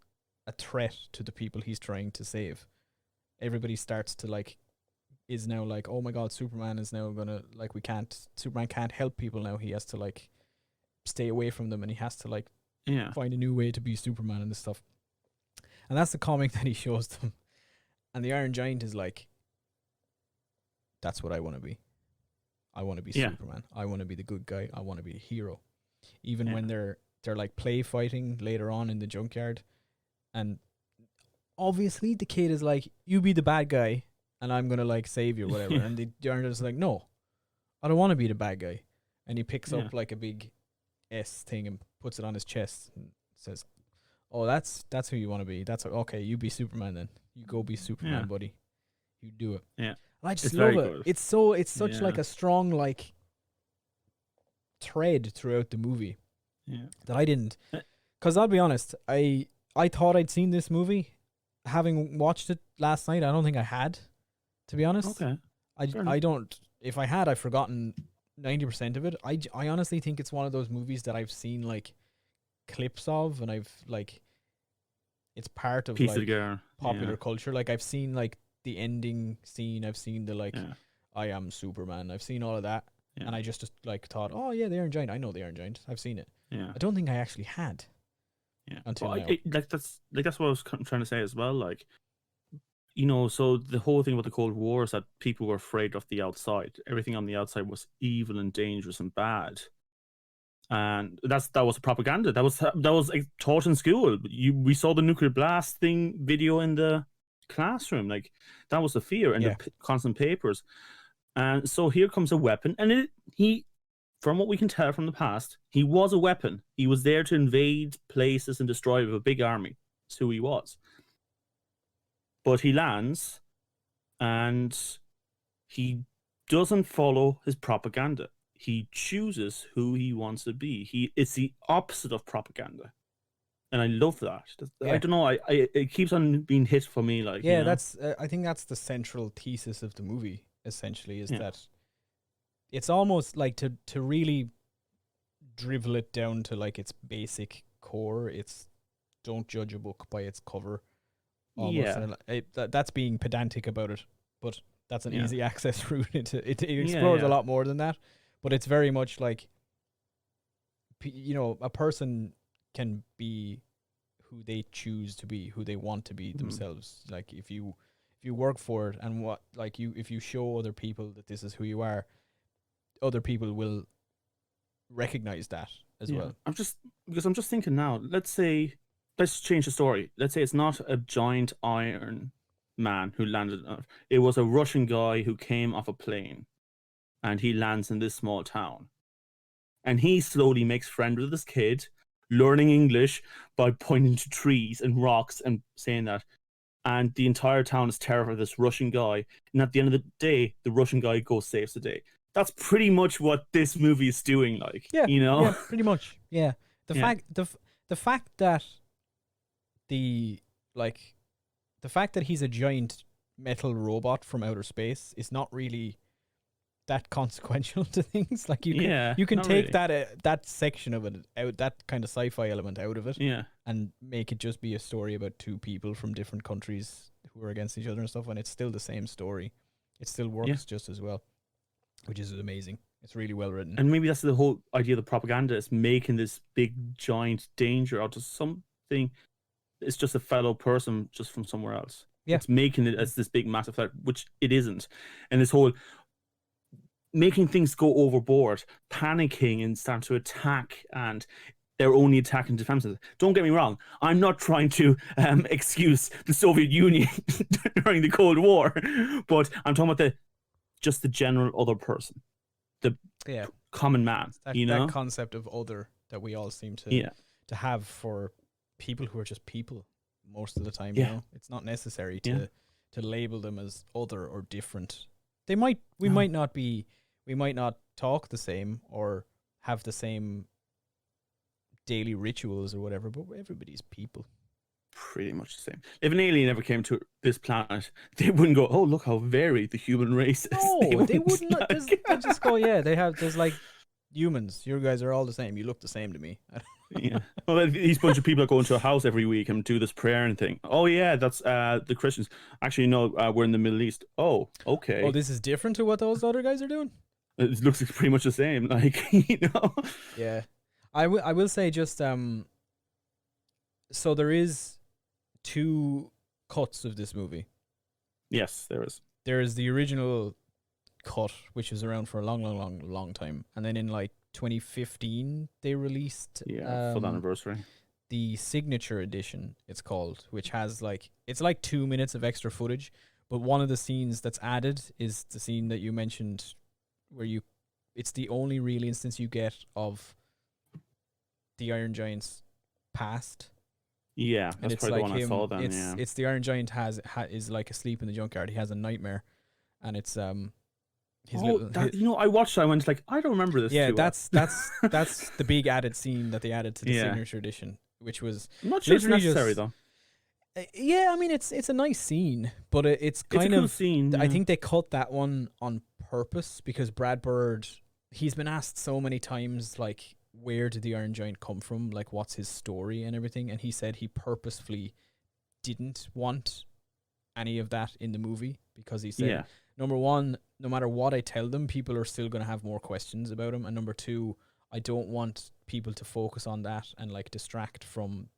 a threat to the people he's trying to save. Everybody starts to like, is now like, oh my god, Superman is now gonna, like, Superman can't help people now. He has to like stay away from them, and he has to like find a new way to be Superman and this stuff. And that's the comic that he shows them. And the Iron Giant is like, that's what I want to be. I want to be Superman. I want to be the good guy. I want to be a hero. Even when they're like play fighting later on in the junkyard, and obviously the kid is like, you be the bad guy and I'm gonna like save you or whatever. And the Iron Giant is like, no, I don't want to be the bad guy. And he picks up like a big S thing and puts it on his chest and says, oh, that's who you want to be. That's okay. You be Superman then. You go be Superman, buddy. You do it. Yeah. And I just love it. Good. It's such like a strong like thread throughout the movie. Yeah. That I didn't, because I'll be honest, I thought I'd seen this movie, having watched it last night. I don't think I had, to be honest. Okay. I don't. If I had, I've forgotten 90% of it. I honestly think it's one of those movies that I've seen like clips of, and I've like, it's part of like popular culture. Like I've seen like the ending scene. I've seen the like, I am Superman. I've seen all of that, and I just like thought, oh yeah, the Iron Giant. I know the Iron Giant. I've seen it. Yeah. I don't think I actually had. Yeah. Until now. That's what I was trying to say as well. Like, you know, so the whole thing about the Cold War is that people were afraid of the outside. Everything on the outside was evil and dangerous and bad. And that was propaganda. That was taught in school. We saw the nuclear blast video in the classroom. Like that was the fear and the constant papers. And so here comes a weapon, and from what we can tell from the past, he was a weapon. He was there to invade places and destroy with a big army. That's who he was. But he lands, and he doesn't follow his propaganda. He chooses who he wants to be. It's the opposite of propaganda. And I love that. I don't know. It keeps on being hit for me. Like, you know? That's. I think that's the central thesis of the movie. Essentially, is that it's almost like to really drivel it down to like its basic core. It's don't judge a book by its cover. Almost. That's being pedantic about it, but that's an easy access route into it. It explores a lot more than that, but it's very much like, you know, a person can be who they choose to be, who they want to be themselves. Like if you work for it, and if you show other people that this is who you are, other people will recognize that as well. I'm just thinking now. Let's change the story. Let's say it's not a giant Iron Man who landed on Earth. It was a Russian guy who came off a plane, and he lands in this small town, and he slowly makes friends with this kid, learning English by pointing to trees and rocks and saying that. And the entire town is terrified of this Russian guy. And at the end of the day, the Russian guy goes saves the day. That's pretty much what this movie is doing. Like, you know, pretty much. Yeah. The fact that the fact that he's a giant metal robot from outer space is not really that consequential to things. Like you can take really that section of it out, that kind of sci-fi element out of it, and make it just be a story about two people from different countries who are against each other and stuff, and it's still the same story. It still works just as well, which is amazing. It's really well written. And maybe that's the whole idea of the propaganda, is making this big giant danger out of something. It's just a fellow person just from somewhere else. Yeah. It's making it as this big massive threat, which it isn't. And this whole making things go overboard, panicking and starting to attack, and they're only attacking defenses. Don't get me wrong. I'm not trying to excuse the Soviet Union during the Cold War, but I'm talking about just the general other person, the common man. That concept of other that we all seem to have for people who are just people most of the time. You know, it's not necessary to label them as other or different. We might not talk the same or have the same daily rituals or whatever, but everybody's people. Pretty much the same. If an alien ever came to this planet, they wouldn't go, "Oh, look how varied the human race is." No, they wouldn't. They'd just go, there's like humans. You guys are all the same. You look the same to me. Well, these bunch of people are going to a house every week and do this prayer and thing. Oh yeah, that's the Christians. Actually, no, we're in the Middle East. Oh, okay. Oh, this is different to what those other guys are doing? It looks pretty much the same. Like, you know. Yeah. I will say just so there is two cuts of this movie. Yes, there is. There is the original cut, which was around for a long time, and then in like 2015 they released for the anniversary. the signature edition, it's called, which has like, it's like 2 minutes of extra footage, but one of the scenes that's added is the scene that you mentioned where it's the only real instance you get of the Iron Giant's past. Yeah, And that's it's probably like the one him, I saw then. it's the Iron Giant is like asleep in the junkyard. He has a nightmare, and it's his I watched it. I went like, I don't remember this. yeah, too well. that's the big added scene that they added to the signature edition, which was I'm not sure it's literally necessary though. Yeah, I mean it's a nice scene, but it's kind a cool of scene. I think they cut that one on purpose because Brad Bird, he's been asked so many times like, where did the Iron Giant come from? Like, what's his story and everything? And he said he purposefully didn't want any of that in the movie because he said, number one, no matter what I tell them, people are still going to have more questions about him. And number two, I don't want people to focus on that and like distract from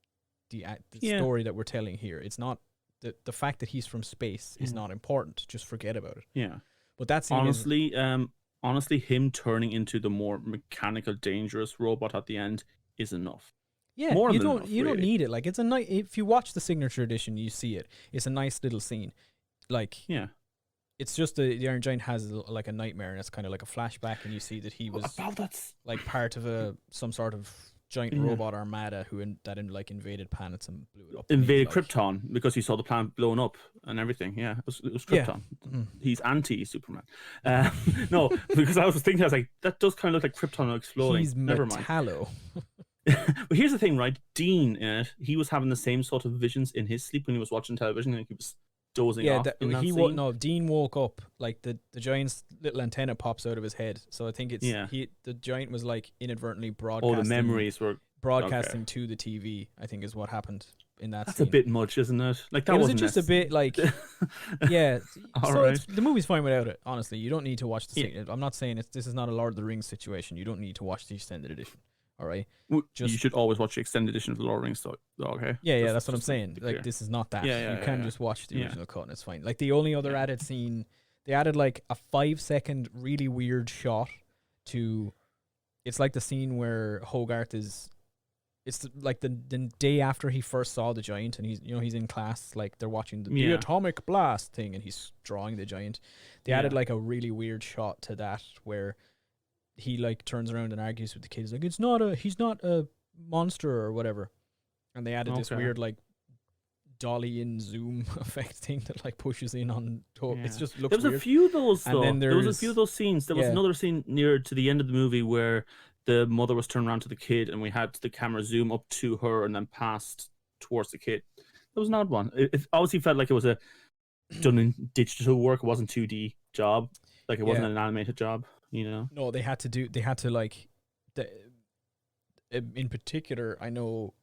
the story that we're telling here. It's not the fact that he's from space is not important. Just forget about it. Yeah. But that's honestly, him turning into the more mechanical, dangerous robot at the end is enough. Yeah, more you than don't enough, you don't really. need it. Like, it's a nice, if you watch the signature edition, you see it. It's a nice little scene. Like, it's just the Iron Giant has like a nightmare, and it's kind of like a flashback, and you see that he was like part of some sort of giant robot armada that invaded planets and blew it up. Invaded Krypton because he saw the planet blown up and everything. Yeah, it was Krypton. Yeah. He's anti-Superman. No, because I was like, that does kind of look like Krypton exploding. He's Never mind. Metallo. But here's the thing, right? Dean in it, he was having the same sort of visions in his sleep when he was watching television, and he was dozing off. Dean woke up, like the giant's little antenna pops out of his head. So I think it's the giant was like inadvertently broadcasting. Oh, the memories were broadcasting to the TV, I think is what happened in that That's scene. a bit much, isn't it? Like, that wasn't just a bit like yeah. The movie's fine without it, honestly. You don't need to watch the scene. I'm not saying this is not a Lord of the Rings situation. You don't need to watch the extended edition. All right. You should always watch the extended edition of the Lord of the Rings, though. Okay. Yeah, that's what I'm saying. Like, this is not that. You can just watch the original cut and it's fine. Like, the only other added scene, they added like a 5-second really weird shot to. It's like the scene where Hogarth is. It's like the day after he first saw the giant, and he's in class, like they're watching the atomic blast thing, and he's drawing the giant. They added like a really weird shot to that where he like turns around and argues with the kids, like, he's not a monster or whatever. And they added this weird like dolly in zoom effect thing that like pushes in on it just looks weird. There was a few of those though. There was a few of those scenes. There was another scene near to the end of the movie where the mother was turned around to the kid, and we had the camera zoom up to her and then passed towards the kid. That was an odd one. It obviously felt like it was a done in digital work. It wasn't 2D job. Like, it wasn't an animated job, you know? No, in particular, I know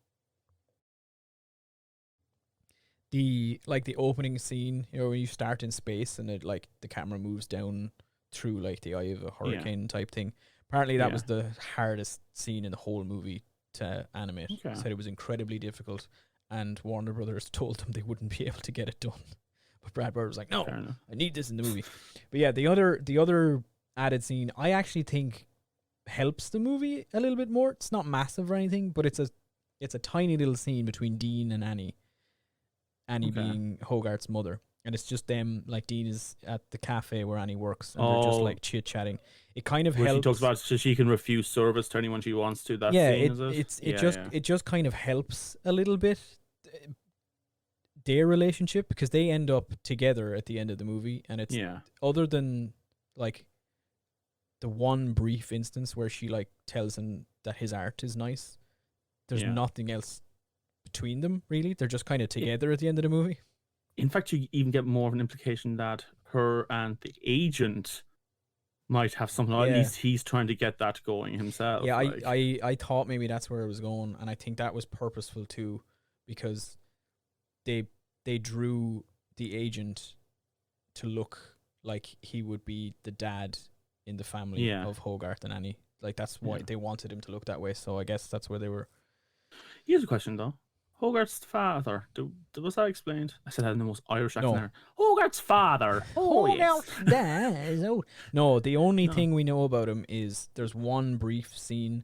the opening scene, when you start in space and it like the camera moves down through like the eye of a hurricane type thing. Apparently that was the hardest scene in the whole movie to animate. Said it was incredibly difficult, and Warner Brothers told them they wouldn't be able to get it done. But Brad Bird was like, no, I need this in the movie. But yeah, the other added scene I actually think helps the movie a little bit more. It's not massive or anything, but it's a tiny little scene between Dean and Annie. Annie being Hogarth's mother. And it's just them, like Dean is at the cafe where Annie works, and they're just like chit-chatting. It kind of helps. She talks about so she can refuse service to anyone she wants to. That scene, it just kind of helps a little bit their relationship, because they end up together at the end of the movie, and it's other than like the one brief instance where she like tells him that his art is nice. There's nothing else between them really. They're just kind of together at the end of the movie. In fact, you even get more of an implication that her and the agent might have something. Or at least he's trying to get that going himself. Yeah, I thought maybe that's where it was going, and I think that was purposeful too, because they drew the agent to look like he would be the dad in the family of Hogarth and Annie. Like, that's why they wanted him to look that way. So I guess that's where they were. Here's a question though: Hogarth's father. Was that explained? I said that in the most Irish accent No. ever. Hogarth's father. Oh, yes. No, the only No. thing we know about him is there's one brief scene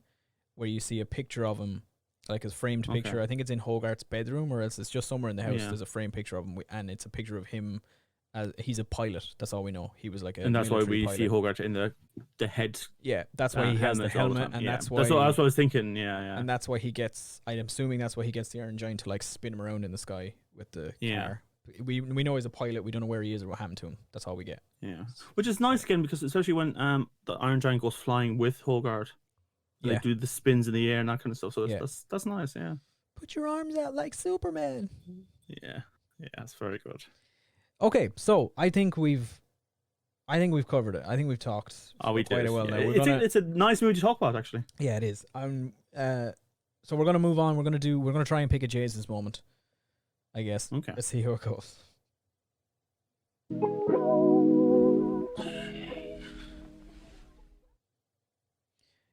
where you see a picture of him, like his framed Okay. picture. I think it's in Hogarth's bedroom, or else it's just somewhere in the house. Yeah. There's a framed picture of him, and it's a picture of him. He's a pilot. That's all we know. He was like a And that's why military we pilot. see Hogarth in the head. Yeah, that's why he has the helmets all helmet, time. and Yeah. that's why. That's what I was thinking. Yeah. And that's why he gets. I'm assuming that's why he gets the Iron Giant to like spin him around in the sky with the car. We know he's a pilot. We don't know where he is or what happened to him. That's all we get. Yeah. Which is nice again, because especially when the Iron Giant goes flying with Hogarth. Yeah. They do the spins in the air and that kind of stuff. So Yeah. that's nice. Yeah. Put your arms out like Superman. Yeah. Yeah. That's very good. Okay, so I think we've covered it. I think we've talked We quite did. a while Yeah. now. It's a nice movie to talk about, actually. Yeah, it is. So we're gonna move on. We're gonna try and pick a Jesus moment, I guess. Okay. Let's see how it goes.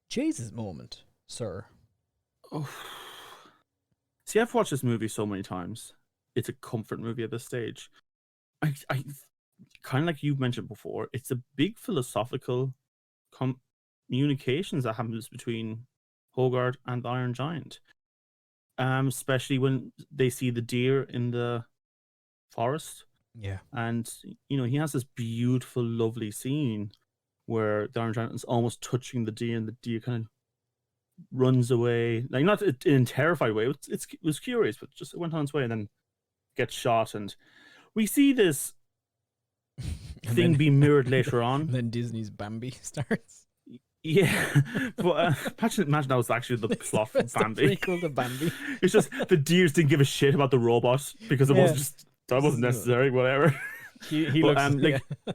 Jesus moment, sir. Oh. See, I've watched this movie so many times. It's a comfort movie at this stage. I kind of like you've mentioned before. It's a big philosophical communications that happens between Hogarth and the Iron Giant. Especially when they see the deer in the forest, Yeah. and he has this beautiful, lovely scene where the Iron Giant is almost touching the deer, and the deer kind of runs away, like not in a terrified way. It was curious, but just it went on its way and then gets shot, and we see this thing be mirrored later on. And then Disney's Bambi starts. Yeah, but imagine that was actually the plot for It's the Bambi. prequel to Bambi. It's just the deers didn't give a shit about the robot because it wasn't just that wasn't necessary. Whatever. He But, looks like, yeah.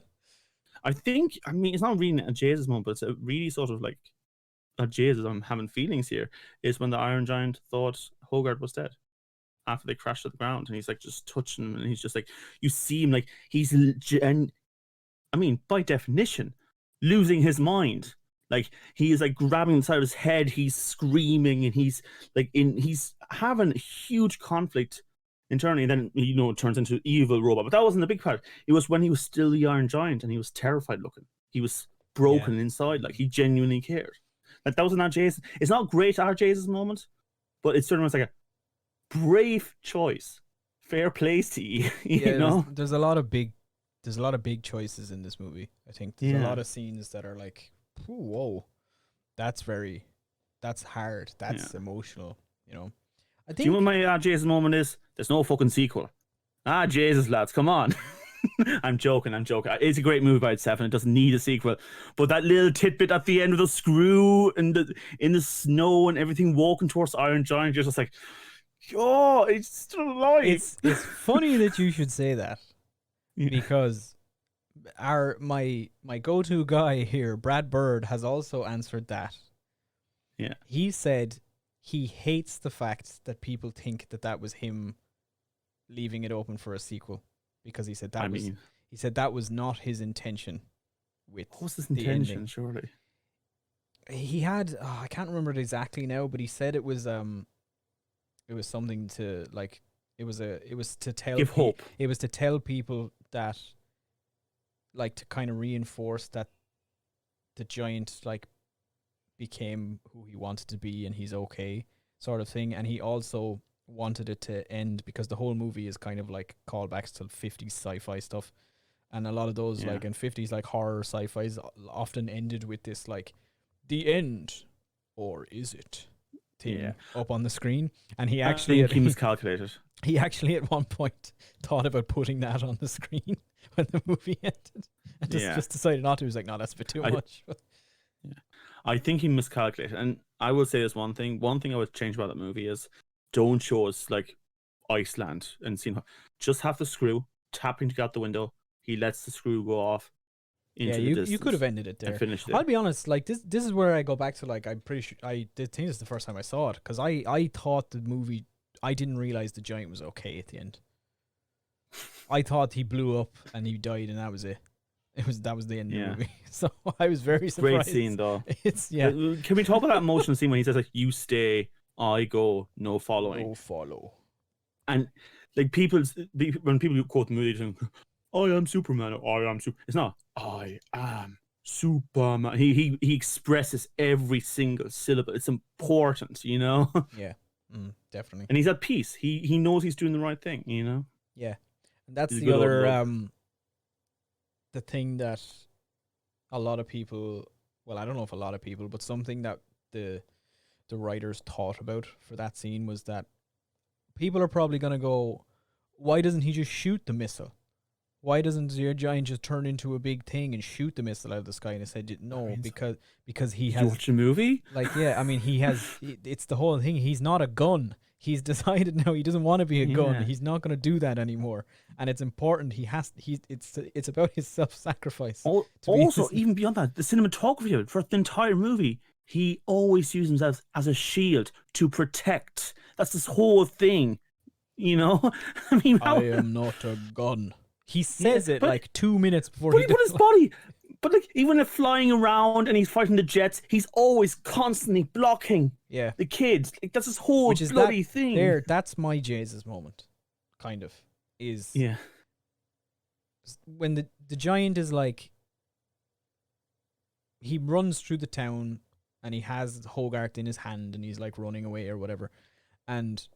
I mean, it's not really a Jesus moment, but it's a really sort of like a Jesus. I'm having feelings here. Is when the Iron Giant thought Hogarth was dead after they crashed to the ground, and he's like just touching him, and he's just like, you see him like he's, and I mean, by definition, losing his mind. Like he is like grabbing the side of his head, he's screaming, and he's having a huge conflict internally, and then it turns into evil robot. But that wasn't the big part. It was when he was still the Iron Giant and he was terrified looking. He was broken inside, like he genuinely cared. Like that wasn't our Jesus. It's not great our Jesus moment, but it's certainly like a brave choice. Fair play to you. You know? There's a lot of big choices in this movie. I think there's a lot of scenes that are like, ooh, whoa, that's hard, that's emotional. I think. Do you know what my Jesus moment is? There's no fucking sequel. Jesus, lads, come on. I'm joking. It's a great movie by itself, and it doesn't need a sequel. But that little tidbit at the end with the screw and in the snow and everything walking towards Iron Giant, you're just like, oh, it's still alive. It's funny that you should say that, because my go-to guy here, Brad Bird, has also answered that. Yeah. He said he hates the fact that people think that was him leaving it open for a sequel, because he said that was not his intention with what was his the intention, ending. surely? He had I can't remember it exactly now, but he said it was something to like it was to tell Give hope. It was to tell people that, like, to kind of reinforce that the giant like became who he wanted to be and he's okay, sort of thing. And he also wanted it to end because the whole movie is kind of like callbacks to 50s sci-fi stuff, and a lot of those like in 50s like horror sci-fis often ended with this like the end, or is it thing up on the screen. And he actually he miscalculated. He actually at one point thought about putting that on the screen when the movie ended, and just decided not to. He was like, no, that's a bit too much. I think he miscalculated. And I will say this one thing I would change about that movie is, don't show us like Iceland and seeing just have the screw tapping to get out the window. He lets the screw go off into the distance. You could have ended it there. And finished it. I'll be honest, like this is where I go back to, like, I'm pretty sure I did think this is the first time I saw it, because I thought the movie, I didn't realize the giant was okay at the end. I thought he blew up and he died and that was it. That was the end of the movie. So I was very surprised. Great scene though. It's Can we talk about that emotional scene when he says like, "You stay, I go, no following." No follow. And like when people quote the movie, they think, "I am Superman," or "I am Super." It's not. I am Superman. He expresses every single syllable. It's important, you know. Yeah, definitely. And he's at peace. He knows he's doing the right thing, you know. Yeah, and that's He's a the good old other lug. the thing that a lot of people, well, I don't know if a lot of people, but something that the writers thought about for that scene was that people are probably going to go, why doesn't he just shoot the missile? Why doesn't the giant just turn into a big thing and shoot the missile out of the sky? And I said, no, because he You has, watch a movie? like, yeah, I mean, he has, it's the whole thing. He's not a gun. He's decided now he doesn't want to be a gun. Yeah. He's not going to do that anymore. And it's important. It's about his self-sacrifice. Also, even beyond that, the cinematography of it for the entire movie, he always uses himself as a shield to protect. That's this whole thing, you know. I mean, I am not a gun. He says it but- like 2 minutes before but he he put does his body. But like, even if flying around and he's fighting the jets, he's always constantly blocking Yeah. the kids. Like that's his whole Which is bloody thing. There, that's my Jesus moment, kind of, is Yeah. when the giant is like, he runs through the town and he has Hogarth in his hand and he's like running away or whatever, and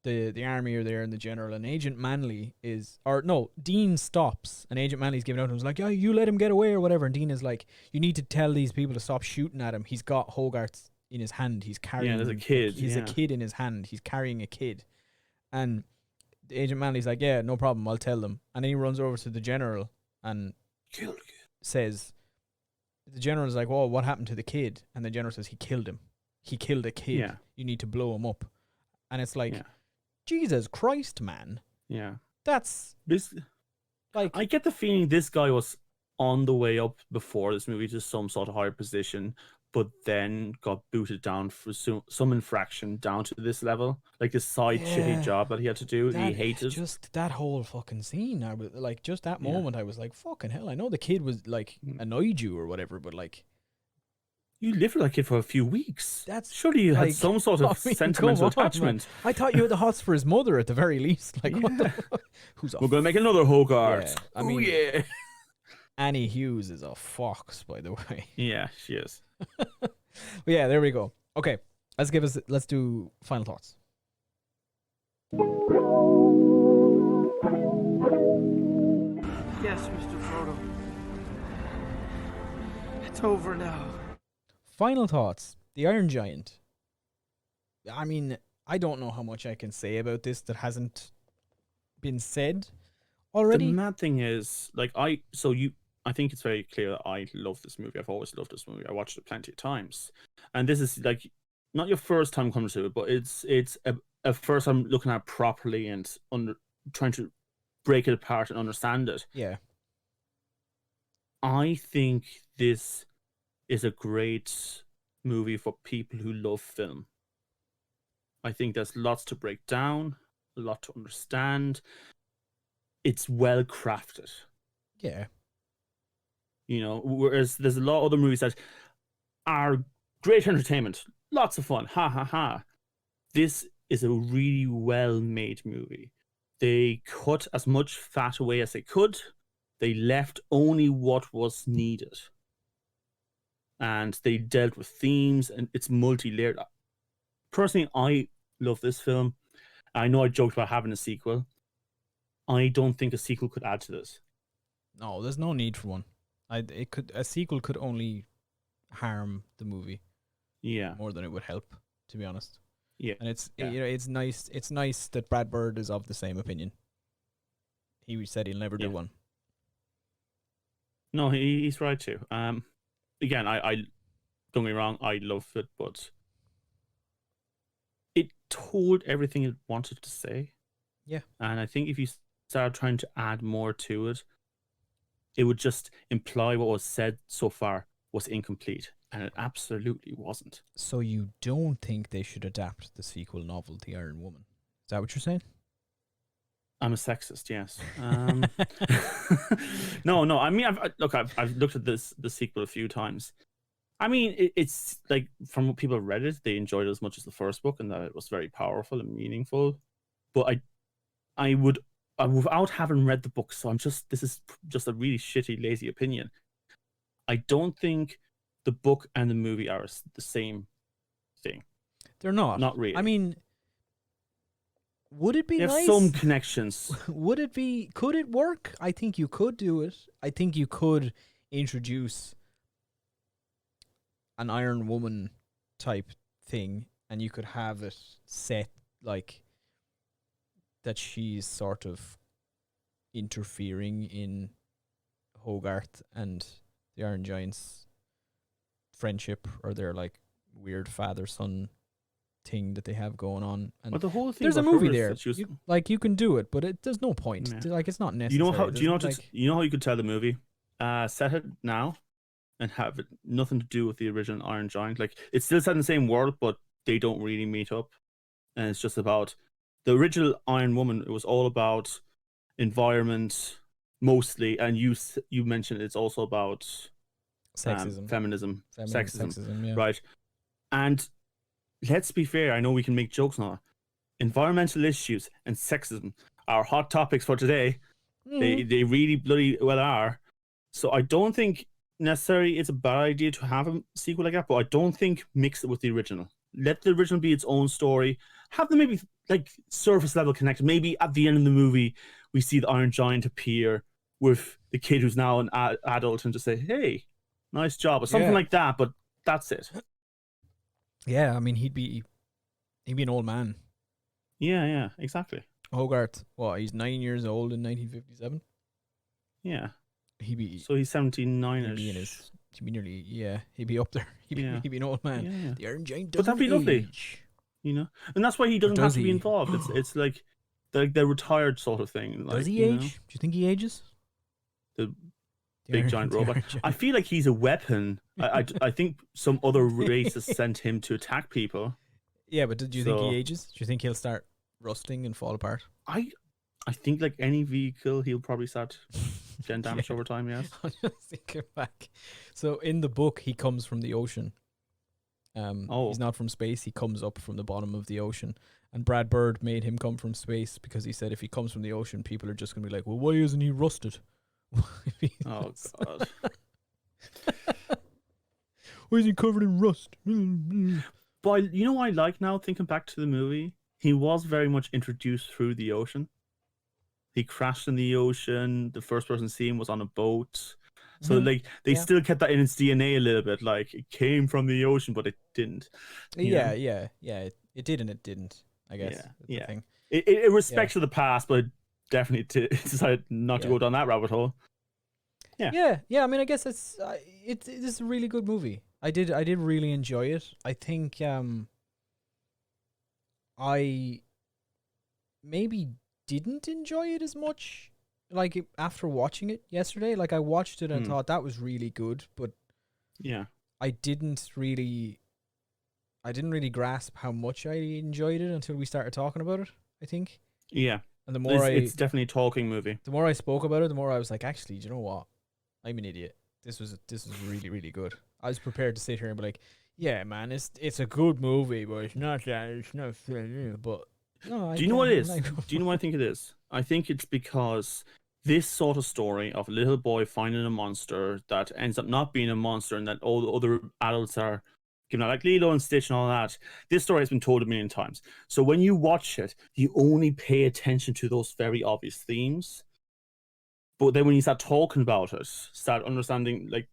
the army are there and the general and Agent Manley is, or no, Dean stops and Agent Manley's giving out and he's like, yeah, you let him get away or whatever, and Dean is like, you need to tell these people to stop shooting at him. He's got Hogarth in his hand. He's carrying. there's a kid. He's a kid in his hand. He's carrying a kid, and Agent Manley's like, yeah, no problem, I'll tell them. And then he runs over to the general and Kill the kid. says, the general's like, oh, what happened to the kid? And the general says, he killed him. He killed a kid. Yeah. You need to blow him up. And it's like, Yeah. Jesus Christ, man. Yeah. That's This. like, I get the feeling this guy was on the way up before this movie to some sort of higher position, but then got booted down for some infraction down to this level, like this side Yeah. shitty job that he had to do. That he hated. Just that whole fucking scene. I was like, just that Yeah. moment, I was like, fucking hell. I know the kid was like annoyed you or whatever, but like, You lived with that kid for a few weeks. That's Surely you had like, some sort of I mean, sentimental come on, man. attachment. I thought you had the hots for his mother at the very least. Like, what the fuck? Who's a We're gonna make another Hogarth. Yeah, I Oh, mean- yeah. Annie Hughes is a fox, by the way. Yeah, she is. But yeah, there we go. Okay, let's do final thoughts. Yes, Mr. Frodo. It's over now. Final thoughts. The Iron Giant. I mean, I don't know how much I can say about this that hasn't been said already. The mad thing is, like, I think it's very clear that I love this movie. I've always loved this movie. I watched it plenty of times, and this is like not your first time coming to it, but it's a first time looking at it properly and trying to break it apart and understand it. Yeah. I think this is a great movie for people who love film. I think there's lots to break down, a lot to understand. It's well crafted. Yeah. You know, whereas there's a lot of other movies that are great entertainment, lots of fun, ha ha ha. This is a really well made movie. They cut as much fat away as they could. They left only what was needed. And they dealt with themes, and it's multi-layered. Personally, I love this film. I know I joked about having a sequel. I don't think a sequel could add to this. No, there's no need for one. A sequel could only harm the movie Yeah. more than it would help, to be honest. Yeah. And it's Yeah. you know, it's nice that Brad Bird is of the same opinion. He said he'll never do Yeah. one. No, he's right too. Again, I don't get me wrong, I love it, but it told everything it wanted to say. Yeah. And I think if you start trying to add more to it, it would just imply what was said so far was incomplete, and it absolutely wasn't. So you don't think they should adapt the sequel novel, The Iron Woman? Is that what you're saying? I'm a sexist, yes. No. I mean, I've looked at the sequel a few times. I mean, it's like from what people read it, they enjoyed it as much as the first book, and that it was very powerful and meaningful. but I would, without having read the book, so this is just a really shitty, lazy opinion. I don't think the book and the movie are the same thing. They're not. Not really. I mean, would it be They have nice? some connections. Would it be? Could it work? I think you could do it. I think you could introduce an Iron Woman type thing, and you could have it set like that she's sort of interfering in Hogarth and the Iron Giant's friendship, or their like weird father-son thing that they have going on. And But the whole thing there's a about movie her is there. that she was- You can do it, but there's no point. Yeah. Like, it's not necessary. you know how? Do you know? There's, You know how you could tell the movie? Set it now, and have it nothing to do with the original Iron Giant. Like, it's still set in the same world, but they don't really meet up. And it's just about the original Iron Woman. It was all about environment mostly, and you mentioned it's also about sexism, feminism, sexism, yeah. right? And let's be fair. I know we can make jokes now. Environmental issues and sexism are hot topics for today. They really bloody well are. So I don't think necessarily it's a bad idea to have a sequel like that, but I don't think mix it with the original. Let the original be its own story. Have them maybe like surface level connected. Maybe at the end of the movie, we see the Iron Giant appear with the kid who's now an adult and just say, "Hey, nice job," or something like that. But that's it. Yeah, I mean, he'd be an old man. Yeah, exactly. Hogarth, what? He's 9 years old in 1957. Yeah. He'd be. So he's 79ish. He'd be nearly. Yeah, he'd be up there. He'd be an old man. Yeah. The Iron Giant But doesn't that'd be lovely. age. You know, and that's why he doesn't does have to be he? involved. It's like the retired sort of thing. Like, Does he you age? know, Do you think he ages? the The big Iron- giant the robot. Iron Giant. I feel like he's a weapon. I think some other race has sent him to attack people. Yeah, but do you think So- he ages? Do you think he'll start rusting and fall apart? I think like any vehicle, he'll probably start getting damaged over time. Yes. I'm just thinking back. So in the book, he comes from the ocean. He's not from space. He comes up from the bottom of the ocean. And Brad Bird made him come from space because he said if he comes from the ocean, people are just going to be like, well, why isn't he rusted? Oh God. Why is he covered in rust? But you know what I like now, thinking back to the movie? He was very much introduced through the ocean. He crashed in the ocean. The first person seen was on a boat. So like they still kept that in its DNA a little bit. Like it came from the ocean, but it didn't. Yeah. It did and it didn't, I guess. Yeah, is the yeah. thing. It respects to the past, but definitely decided not to go down that rabbit hole. Yeah. I mean, I guess it's a really good movie. I did really enjoy it. I think I maybe didn't enjoy it as much like after watching it yesterday. Like I watched it and thought that was really good, but yeah, I didn't really grasp how much I enjoyed it until we started talking about it, I think. Yeah. And the more it's definitely a talking movie. The more I spoke about it, the more I was like, actually, do you know what? I'm an idiot. This was really, really good. I was prepared to sit here and be like, yeah, man, it's a good movie, but it's not but no, Do you know what it is? Do you know what I think it is? I think it's because this sort of story of a little boy finding a monster that ends up not being a monster and that all the other adults are giving out, like Lilo and Stitch and all that. This story has been told a million times. So when you watch it, you only pay attention to those very obvious themes. But then when you start talking about it, start understanding like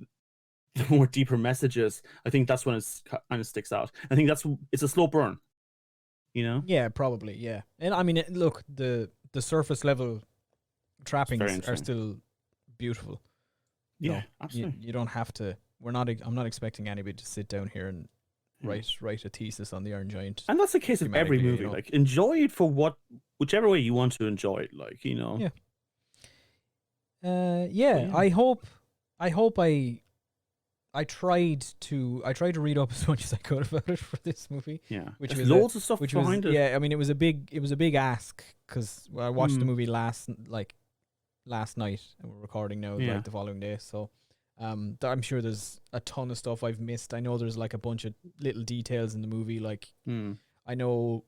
the more deeper messages, I think that's when it kind of sticks out. I think it's a slow burn, you know? Yeah, probably, yeah. And I mean, look, the surface level trappings are still beautiful. Yeah, absolutely. You don't have to. I'm not expecting anybody to sit down here and write a thesis on the Iron Giant. And that's the case of every movie. You know? Like, enjoy it for whichever way you want to enjoy it. Like, you know. Yeah. I hope I tried to read up as much as I could about it for this movie. Yeah, which there's was loads of stuff behind it. Yeah, I mean it was a big ask because I watched the movie last night and we're recording now like the following day. So I'm sure there's a ton of stuff I've missed. I know there's like a bunch of little details in the movie. Like I know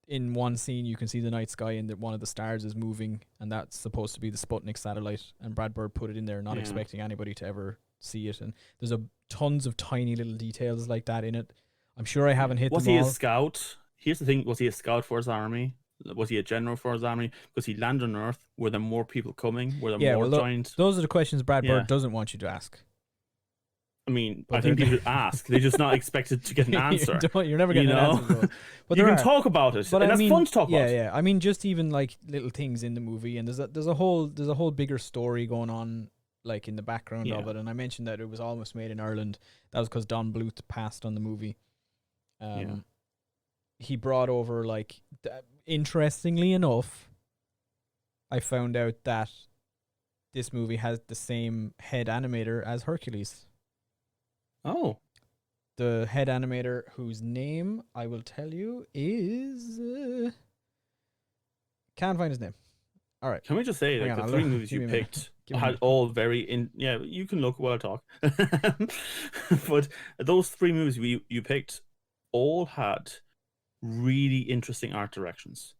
in one scene you can see the night sky and that one of the stars is moving, and that's supposed to be the Sputnik satellite, and Brad Bird put it in there not expecting anybody to ever see it, and there's tons of tiny little details like that in it. I'm sure I haven't hit Was them he all. a scout? Here's the thing, was he a scout for his army? Was he a general for his army? Because he landed on Earth. Were there more people coming? Were there more giant? Those are the questions Brad Bird doesn't want you to ask. I mean, But I think people should ask. They're just not expected to get an answer. You're never getting an answer. But you can talk about it, but and that's fun to talk about. Yeah. I mean, just even like little things in the movie, and there's a whole bigger story going on, like in the background of it. And I mentioned that it was almost made in Ireland. That was because Don Bluth passed on the movie. He brought over interestingly enough, I found out that this movie has the same head animator as Hercules. Oh. The head animator, whose name I will tell you is... can't find his name. All right. Can we just say, the three movies you picked had all very... Yeah, you can look while I talk. But those three movies you picked all had really interesting art directions.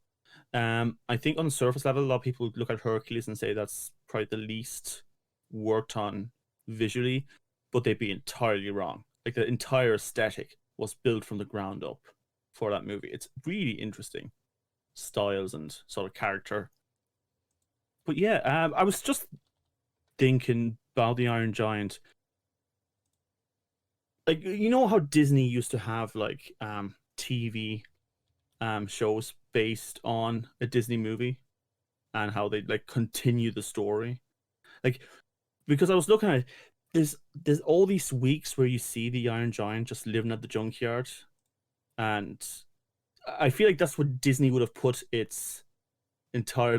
I think on the surface level, a lot of people look at Hercules and say that's probably the least worked on visually, but they'd be entirely wrong. Like, the entire aesthetic was built from the ground up for that movie. It's really interesting styles and sort of character. But yeah, I was just thinking about the Iron Giant. Like, you know how Disney used to have like TV shows based on a Disney movie, and how they like continue the story. Like, because I was looking at it, there's all these weeks where you see the Iron Giant just living at the junkyard, and I feel like that's what Disney would have put its entire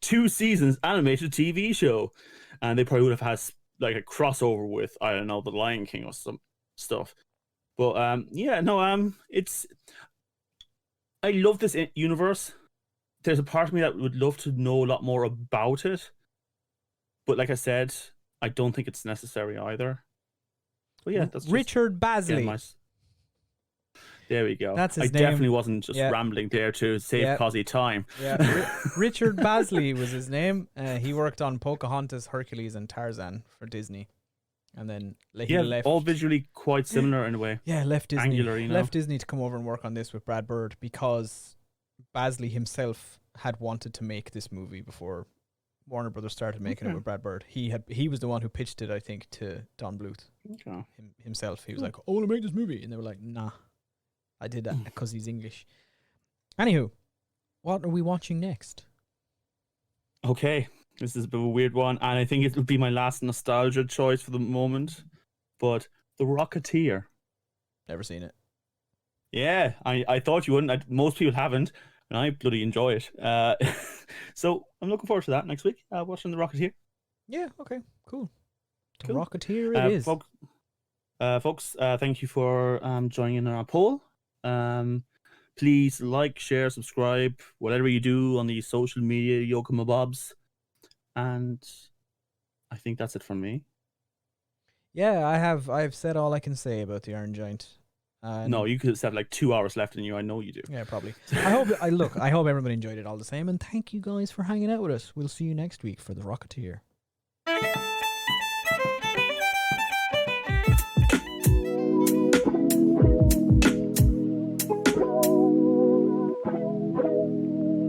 2 seasons animated TV show, and they probably would have had like a crossover with, I don't know, the Lion King or some stuff. But it's, I love this universe. There's a part of me that would love to know a lot more about it, but like I said, I don't think it's necessary either. But yeah, that's Richard Basley. There we go. That's his name. Definitely wasn't just rambling there to save Cosy time. Yeah, Richard Basley was his name. He worked on Pocahontas, Hercules, and Tarzan for Disney, and then he left. All visually quite similar in a way. Yeah, left Disney. Angular, left Disney to come over and work on this with Brad Bird, because Basley himself had wanted to make this movie before Warner Brothers started making it with Brad Bird. He was the one who pitched it, I think, to Don Bluth himself. He was like, "I want to make this movie," and they were like, "Nah, I did that because he's English." Anywho, what are we watching next? Okay, this is a bit of a weird one, and I think it would be my last nostalgia choice for the moment. But The Rocketeer. Never seen it. Yeah, I thought you wouldn't. Most people haven't, and I bloody enjoy it. So I'm looking forward to that next week. Watching The Rocketeer. Yeah. Okay. Cool. The Rocketeer it is. Folks, thank you for joining in our poll. Please like, share, subscribe, whatever you do on the social media, Yokamabobs. And I think that's it from me. Yeah, I've said all I can say about the Iron Giant. No, you could have 2 hours left in you. I know you do. Yeah, probably. I hope everybody enjoyed it all the same, and thank you guys for hanging out with us. We'll see you next week for The Rocketeer.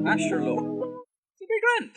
Asherlo. It's a big grand.